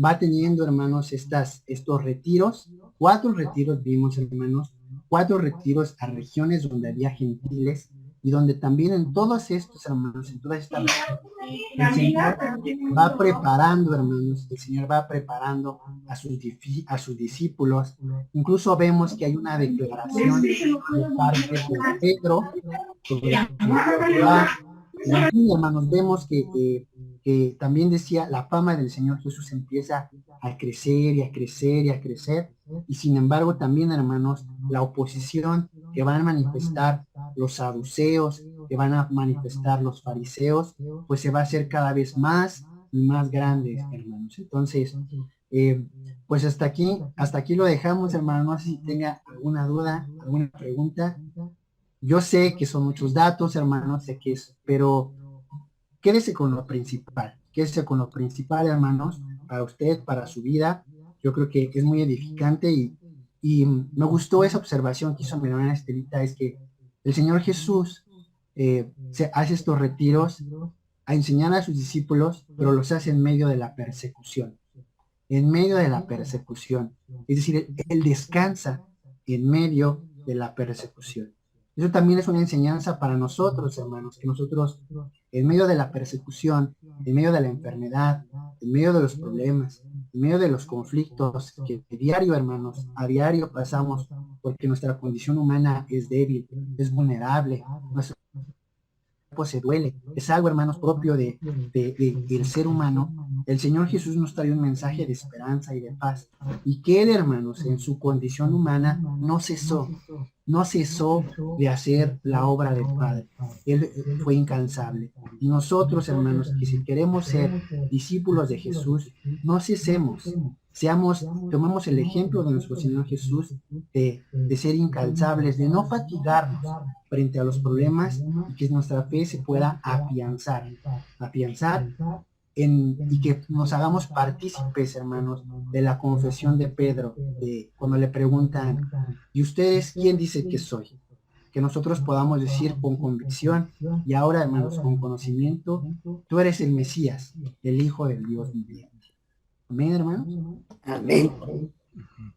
va teniendo, hermanos, estos retiros, 4 retiros, vimos, hermanos, 4 retiros a regiones donde había gentiles, y donde también en todos estos, hermanos, en todas estas regiones, el Señor va preparando, hermanos, el Señor va preparando a sus discípulos. Incluso vemos que hay una declaración de parte de Pedro sobre y aquí, hermanos, vemos que también decía, la fama del Señor Jesús empieza a crecer y a crecer y a crecer, y sin embargo también, hermanos, la oposición que van a manifestar los saduceos, que van a manifestar los fariseos, pues se va a hacer cada vez más y más grande, hermanos. Entonces, pues hasta aquí lo dejamos, hermanos. No sé si tenga alguna duda, alguna pregunta. Yo sé que son muchos datos, hermanos, sé que es, pero quédese con lo principal, hermanos, para usted, para su vida. Yo creo que es muy edificante y me gustó esa observación que hizo mi hermana Estelita, es que el Señor Jesús se hace estos retiros a enseñar a sus discípulos, pero los hace en medio de la persecución. En medio de la persecución. Es decir, él descansa en medio de la persecución. Eso también es una enseñanza para nosotros, hermanos, que nosotros, en medio de la persecución, en medio de la enfermedad, en medio de los problemas, en medio de los conflictos que diario, hermanos, a diario pasamos, porque nuestra condición humana es débil, es vulnerable, nuestro cuerpo se duele, es algo, hermanos, propio del ser humano. El Señor Jesús nos trae un mensaje de esperanza y de paz, y que él, hermanos, en su condición humana no cesó de hacer la obra del Padre. Él fue incansable. Y nosotros, hermanos, que si queremos ser discípulos de Jesús, no cesemos, tomemos el ejemplo de nuestro Señor Jesús, de ser incansables, de no fatigarnos frente a los problemas, y que nuestra fe se pueda afianzar y que nos hagamos partícipes, hermanos, de la confesión de Pedro, cuando le preguntan, ¿y ustedes quién dice que soy? Que nosotros podamos decir con convicción, y ahora, hermanos, con conocimiento, tú eres el Mesías, el Hijo del Dios viviente. Amén, hermanos. Amén.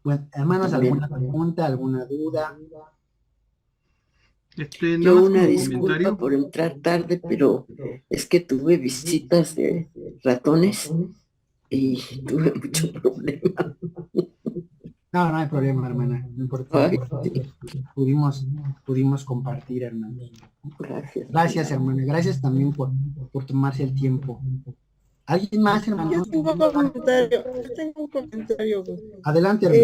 Bueno, hermanos, ¿alguna pregunta, alguna duda? Yo una disculpa por entrar tarde, pero es que tuve visitas de ratones y tuve mucho problema. No hay problema, hermana. No importa. Pudimos compartir, hermanos. Gracias, hermana. Gracias también por tomarse el tiempo. ¿Alguien más, hermano? Yo tengo un comentario. Adelante, hermano.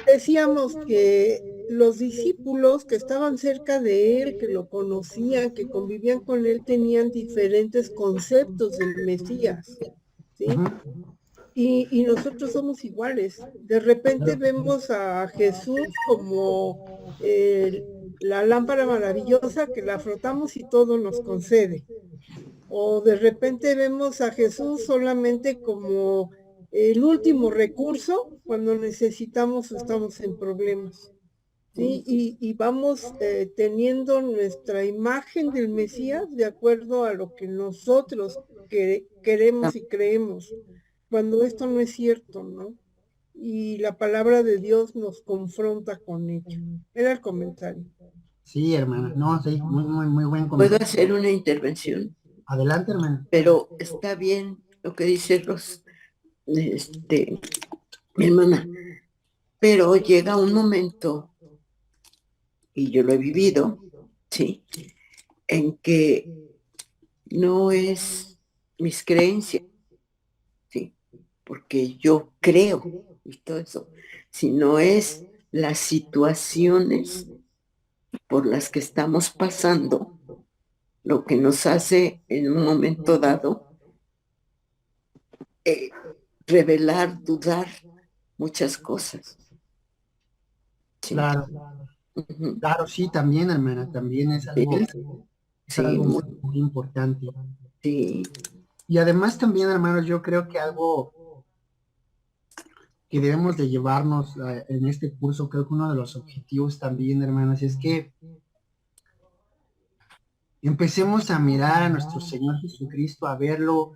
Decíamos que los discípulos que estaban cerca de él, que lo conocían, que convivían con él, tenían diferentes conceptos del Mesías, ¿sí? Y nosotros somos iguales. De repente vemos a Jesús como la lámpara maravillosa que la frotamos y todo nos concede. O de repente vemos a Jesús solamente como el último recurso cuando necesitamos o estamos en problemas. ¿Sí? Y vamos teniendo nuestra imagen del Mesías de acuerdo a lo que nosotros queremos y creemos, cuando esto no es cierto, ¿no? Y la palabra de Dios nos confronta con ello. Era el comentario. Sí, hermana. No, sí, muy buen ¿Puedo comentario. hacer una intervención? Adelante, hermana. Pero está bien lo que dice mi hermana. Pero llega un momento, y yo lo he vivido, ¿sí? En que no es mis creencias, ¿sí? Porque yo creo y todo eso, sino es las situaciones por las que estamos pasando, lo que nos hace en un momento dado revelar, dudar muchas cosas. Sí. Claro, claro, sí, también, hermana, también es algo, Sí, algo muy importante. sí. Y además también, hermanos, yo creo que algo que debemos de llevarnos en este curso, creo que uno de los objetivos también, hermanos, es que empecemos a mirar a nuestro Señor Jesucristo, a verlo,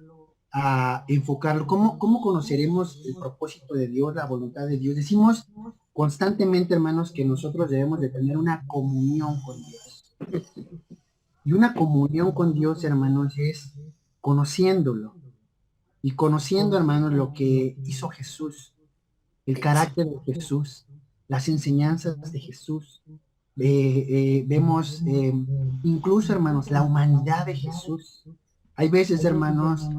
a enfocarlo. ¿Cómo conoceremos el propósito de Dios, la voluntad de Dios? Decimos constantemente, hermanos, que nosotros debemos de tener una comunión con Dios. Y una comunión con Dios, hermanos, es conociéndolo. Y conociendo, hermanos, lo que hizo Jesús, el carácter de Jesús, las enseñanzas de Jesús. Vemos incluso, hermanos, la humanidad de Jesús. Hay veces, hermanos,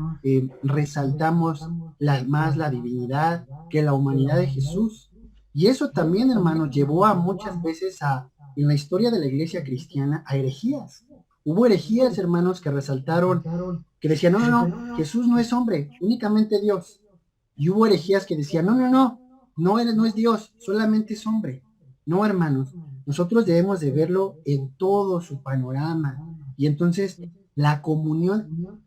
resaltamos más la divinidad que la humanidad de Jesús. Y eso también, hermanos, llevó a muchas veces en la historia de la iglesia cristiana, a herejías. Hubo herejías, hermanos, que resaltaron, que decían, no, Jesús no es hombre, únicamente Dios. Y hubo herejías que decían, no es Dios, solamente es hombre. No, hermanos, nosotros debemos de verlo en todo su panorama. Y entonces, la comunión,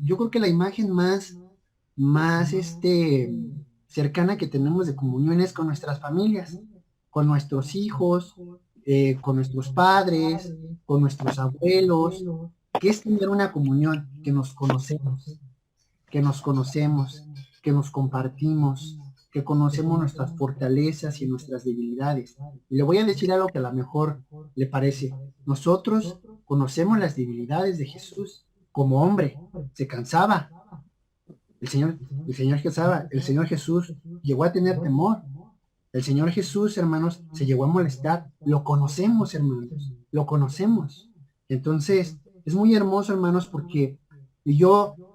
yo creo que la imagen más cercana que tenemos de comunión es con nuestras familias, con nuestros hijos, con nuestros padres, con nuestros abuelos, que es tener una comunión, que nos conocemos, que nos compartimos, que conocemos nuestras fortalezas y nuestras debilidades. Y le voy a decir algo que a lo mejor le parece. Nosotros conocemos las debilidades de Jesús como hombre. Se cansaba. El Señor Jesús llegó a tener temor. El Señor Jesús, hermanos, se llegó a molestar. Lo conocemos, hermanos. Lo conocemos. Entonces, es muy hermoso, hermanos, porque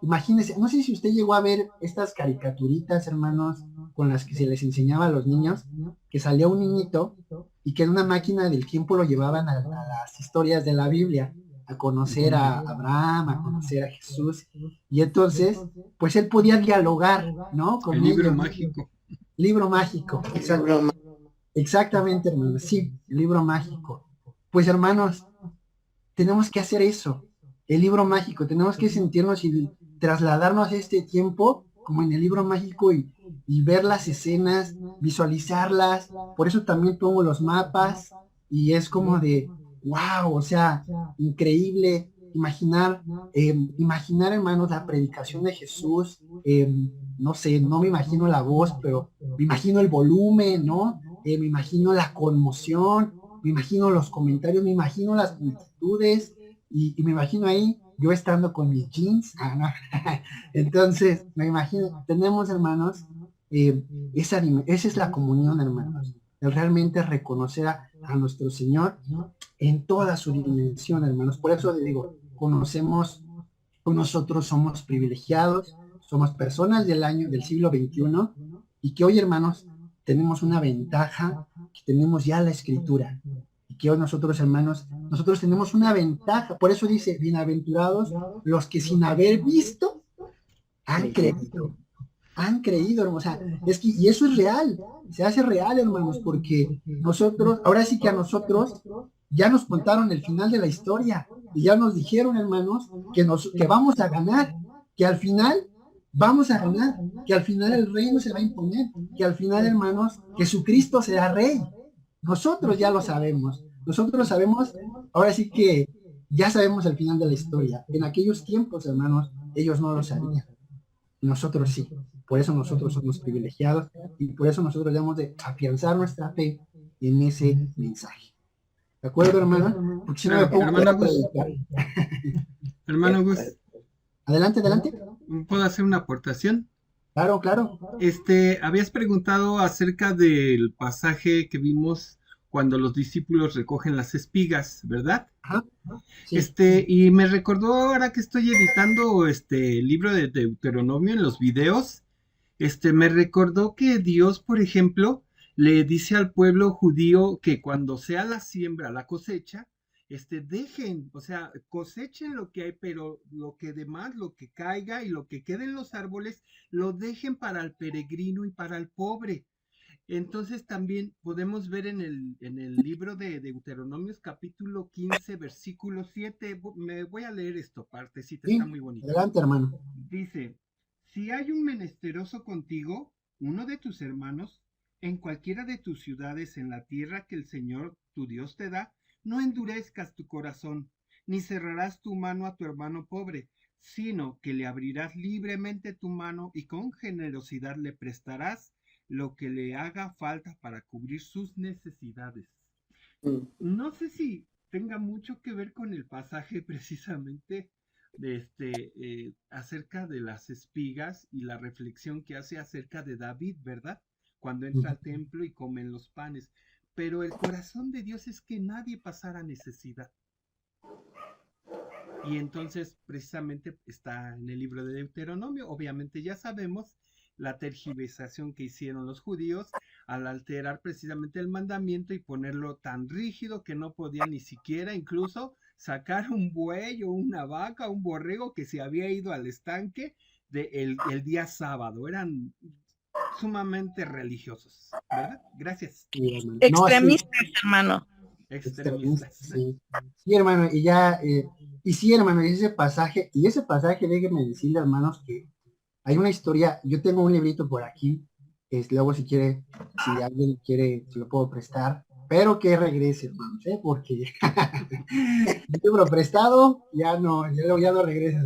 imagínense, no sé si usted llegó a ver estas caricaturitas, hermanos, con las que se les enseñaba a los niños, que salía un niñito y que en una máquina del tiempo lo llevaban a las historias de la Biblia, a conocer a Abraham, a conocer a Jesús, y entonces, pues él podía dialogar, ¿no? Con el libro ellos. mágico. Libro mágico, exactamente, hermanos, sí, el libro mágico. Pues, hermanos, tenemos que hacer eso, el libro mágico, tenemos que sentirnos y trasladarnos a este tiempo como en el libro mágico y ver las escenas, visualizarlas. Por eso también pongo los mapas y es como de wow, o sea, increíble imaginar, hermanos, la predicación de Jesús. No sé, no me imagino la voz, pero me imagino el volumen, ¿no? Me imagino la conmoción, me imagino los comentarios, me imagino las multitudes y me imagino ahí yo estando con mis jeans. No. Entonces, me imagino, tenemos, hermanos, esa es la comunión, hermanos, el realmente reconocer a nuestro Señor en toda su dimensión, hermanos. Por eso les digo, nosotros somos privilegiados, somos personas del siglo XXI y que hoy, hermanos, tenemos una ventaja, que tenemos ya la Escritura. Y que hoy nosotros, hermanos, nosotros tenemos una ventaja. Por eso dice, bienaventurados los que sin haber visto han creído. Han creído, hermanos. O sea, y eso es real, se hace real, hermanos, porque nosotros, ahora sí que a nosotros ya nos contaron el final de la historia. y ya nos dijeron, hermanos, que vamos a ganar, que al final vamos a ganar, que al final el reino se va a imponer, que al final, hermanos, Jesucristo será rey. Nosotros ya lo sabemos, nosotros sabemos, ahora sí que ya sabemos el final de la historia. En aquellos tiempos, hermanos, ellos no lo sabían, nosotros sí. Por eso nosotros somos privilegiados y por eso nosotros debemos de afianzar nuestra fe en ese mensaje. ¿De acuerdo, hermano? Porque si no me pongo Hermano a Gus, predicar. hermano Gus, Adelante, adelante. ¿puedo hacer una aportación? Claro, claro. Habías preguntado acerca del pasaje que vimos cuando los discípulos recogen las espigas, ¿verdad? Ajá. Sí. Y me recordó ahora que estoy editando el libro de Deuteronomio en los videos, me recordó que Dios, por ejemplo, le dice al pueblo judío que cuando sea la siembra, la cosecha, dejen, o sea, cosechen lo que hay, pero lo que demás, lo que caiga y lo que quede en los árboles, lo dejen para el peregrino y para el pobre. Entonces también podemos ver en el libro de Deuteronomios capítulo 15, versículo 7, me voy a leer esto, partecita, Sí, está muy bonito. adelante, hermano. Dice, si hay un menesteroso contigo, uno de tus hermanos, en cualquiera de tus ciudades en la tierra que el Señor tu Dios te da, no endurezcas tu corazón, ni cerrarás tu mano a tu hermano pobre, sino que le abrirás libremente tu mano y con generosidad le prestarás lo que le haga falta para cubrir sus necesidades. No sé si tenga mucho que ver con el pasaje precisamente de acerca de las espigas y la reflexión que hace acerca de David, ¿verdad? Cuando entra al templo y comen los panes. Pero el corazón de Dios es que nadie pasara necesidad. Y entonces precisamente está en el libro de Deuteronomio. Obviamente ya sabemos la tergiversación que hicieron los judíos al alterar precisamente el mandamiento y ponerlo tan rígido que no podía ni siquiera incluso sacar un buey o una vaca, un borrego que se había ido al estanque el día sábado. Eran sumamente religiosos, ¿verdad? Gracias. Sí, hermano. Extremistas, No, sí. hermano. Extremistas. Sí. Sí, hermano, y ya, y sí, hermano, y ese pasaje, déjenme decirle, hermanos, que hay una historia, yo tengo un librito por aquí, luego si alguien quiere, se lo puedo prestar, pero que regrese, hermanos, porque el libro prestado ya no regresa.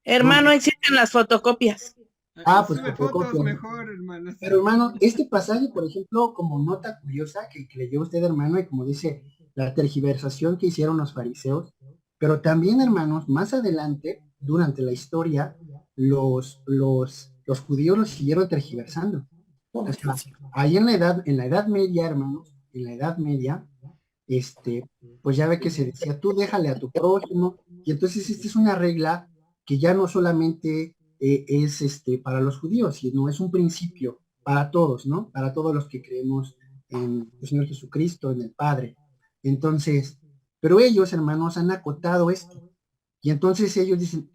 Hermano, existen las fotocopias. Pues Sube fotocopias. fotos mejor, hermano. Pero hermano, este pasaje, por ejemplo, como nota curiosa que leyó usted, hermano, y como dice la tergiversación que hicieron los fariseos, pero también, hermanos, más adelante, durante la historia, los judíos los siguieron tergiversando. O sea, ahí en la edad media, hermanos, en la edad media, pues ya ve que se decía, tú déjale a tu prójimo, y entonces esta es una regla que ya no solamente es para los judíos, sino es un principio para todos, ¿no? Para todos los que creemos en el Señor Jesucristo, en el Padre. Entonces, pero ellos, hermanos, han acotado esto. Y entonces ellos dicen,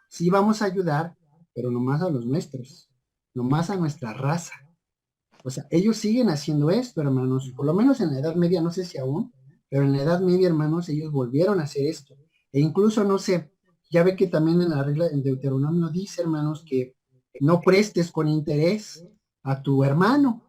sí vamos a ayudar, pero nomás a los nuestros, nomás a nuestra raza. O sea, ellos siguen haciendo esto, hermanos, por lo menos en la Edad Media, no sé si aún, pero en la Edad Media, hermanos, ellos volvieron a hacer esto. E incluso, no sé, ya ve que también en la regla, en Deuteronomio dice, hermanos, que no prestes con interés a tu hermano.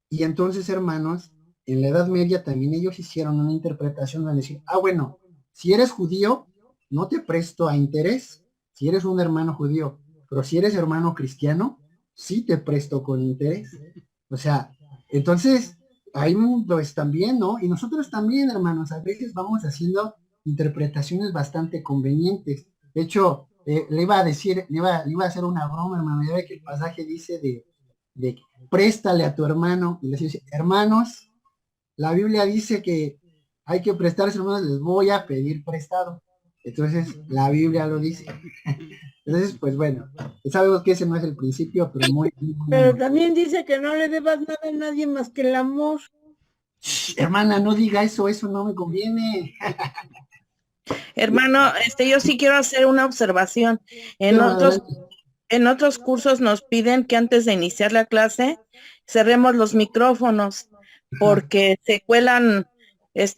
Y entonces, hermanos, en la Edad Media también ellos hicieron una interpretación de decir, bueno, si eres judío, no te presto a interés, si eres un hermano judío, pero si eres hermano cristiano, sí te presto con interés. O sea, entonces, ahí pues también, ¿no? Y nosotros también, hermanos, a veces vamos haciendo interpretaciones bastante convenientes. De hecho, le iba a hacer una broma, hermano, ya ve que el pasaje dice de préstale a tu hermano, y les dice, hermanos, la Biblia dice que hay que prestarse, hermanos, les voy a pedir prestado. Entonces, la Biblia lo dice. Entonces, pues bueno, sabemos que ese no es el principio, pero Pero también dice que no le debas nada a nadie más que el amor. Hermana, no diga eso no me conviene. Hermano, yo sí quiero hacer una observación. En otros cursos nos piden que antes de iniciar la clase cerremos los micrófonos porque se cuelan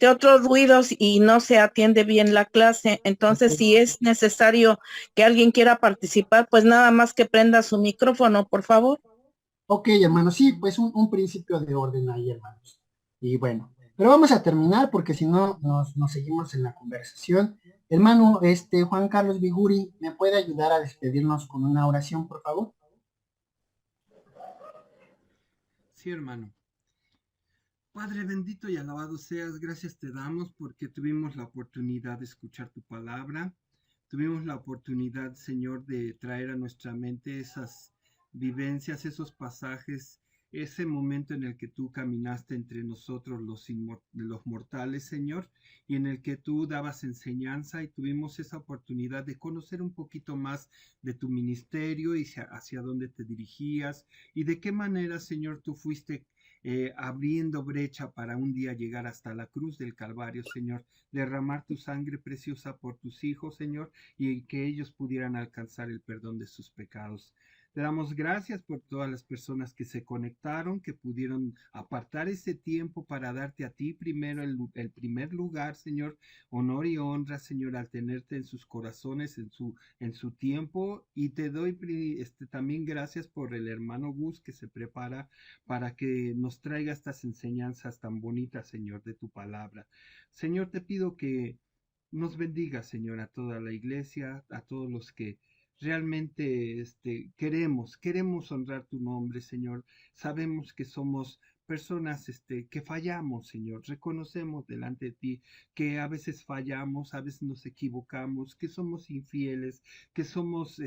otros ruidos y no se atiende bien la clase. Entonces, si es necesario que alguien quiera participar, pues nada más que prenda su micrófono, por favor. Ok, hermanos, sí, pues un principio de orden ahí, hermanos. Y bueno, pero vamos a terminar porque si no nos seguimos en la conversación. Hermano, Juan Carlos Viguri, ¿me puede ayudar a despedirnos con una oración, por favor? Sí, hermano. Padre bendito y alabado seas, gracias te damos porque tuvimos la oportunidad de escuchar tu palabra, tuvimos la oportunidad, Señor, de traer a nuestra mente esas vivencias, esos pasajes, ese momento en el que tú caminaste entre nosotros los mortales, Señor, y en el que tú dabas enseñanza y tuvimos esa oportunidad de conocer un poquito más de tu ministerio y hacia dónde te dirigías y de qué manera, Señor, tú fuiste abriendo brecha para un día llegar hasta la cruz del Calvario, Señor, derramar tu sangre preciosa por tus hijos, Señor, y que ellos pudieran alcanzar el perdón de sus pecados. Te damos gracias por todas las personas que se conectaron, que pudieron apartar ese tiempo para darte a ti primero el primer lugar, Señor, honor y honra, Señor, al tenerte en sus corazones, en su tiempo. Y te doy también gracias por el hermano Gus que se prepara para que nos traiga estas enseñanzas tan bonitas, Señor, de tu palabra. Señor, te pido que nos bendiga, Señor, a toda la iglesia, a todos los que realmente queremos honrar tu nombre, Señor. Sabemos que somos personas que fallamos, Señor. Reconocemos delante de ti que a veces fallamos, a veces nos equivocamos, que somos infieles, que somos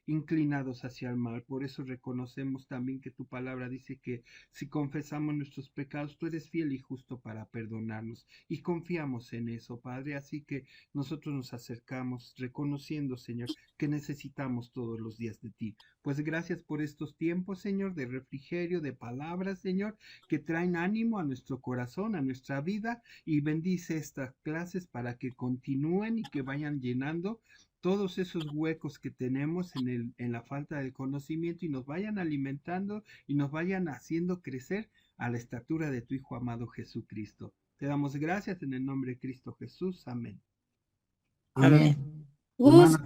inclinados hacia el mal. Por eso reconocemos también que tu palabra dice que si confesamos nuestros pecados, tú eres fiel y justo para perdonarnos. Y confiamos en eso, Padre. Así que nosotros nos acercamos reconociendo, Señor, que necesitamos todos los días de ti. Pues gracias por estos tiempos, Señor, de refrigerio, de palabras, Señor, que traen ánimo a nuestro corazón, a nuestra vida, y bendice estas clases para que continúen y que vayan llenando todos esos huecos que tenemos en la falta del conocimiento y nos vayan alimentando y nos vayan haciendo crecer a la estatura de tu Hijo amado Jesucristo. Te damos gracias en el nombre de Cristo Jesús. Amén. Amén. Gus,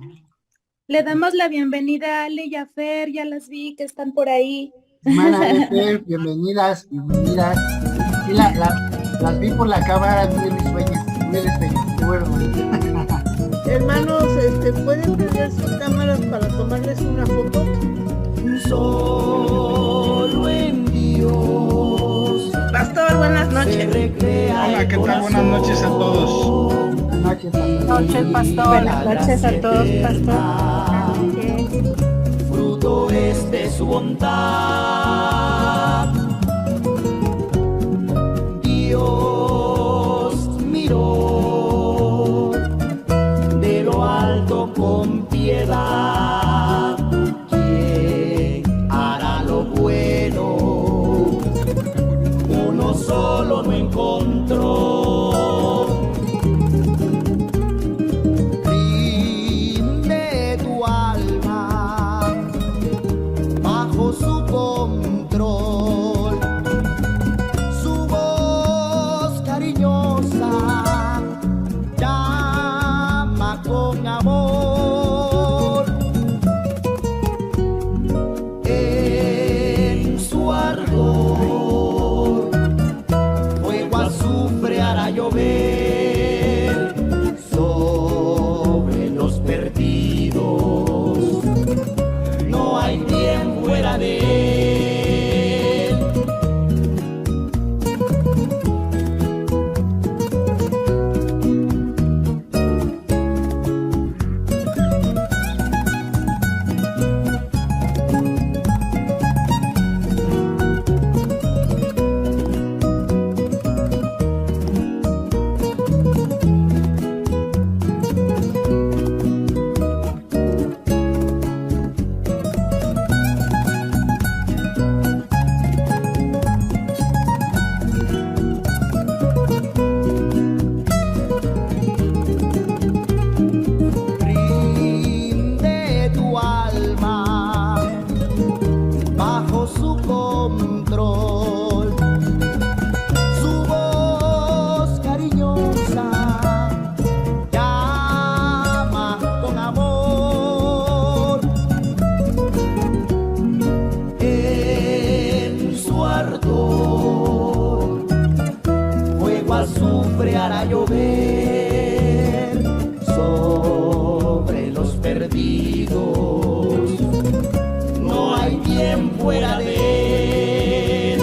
le damos la bienvenida a Ale y a Fer, ya las vi que están por ahí. Hermana de Fer, bienvenidas. Sí, las vi por la cámara, muy risueñas, bueno. Hermanos, ¿pueden prender sus cámaras para tomarles una foto? Solo en Dios. Pastor, buenas noches. Hola, ¿qué tal? Buenas noches a todos. Buenas noches, pastor. Buenas noches a todos, pastor. Fruto es de su bondad. Dios miró de lo alto con piedad. ¿Quién hará lo bueno? Uno solo no encontró. Sobre los perdidos, no hay bien fuera de él. hará llover sobre los perdidos. No hay bien fuera de él.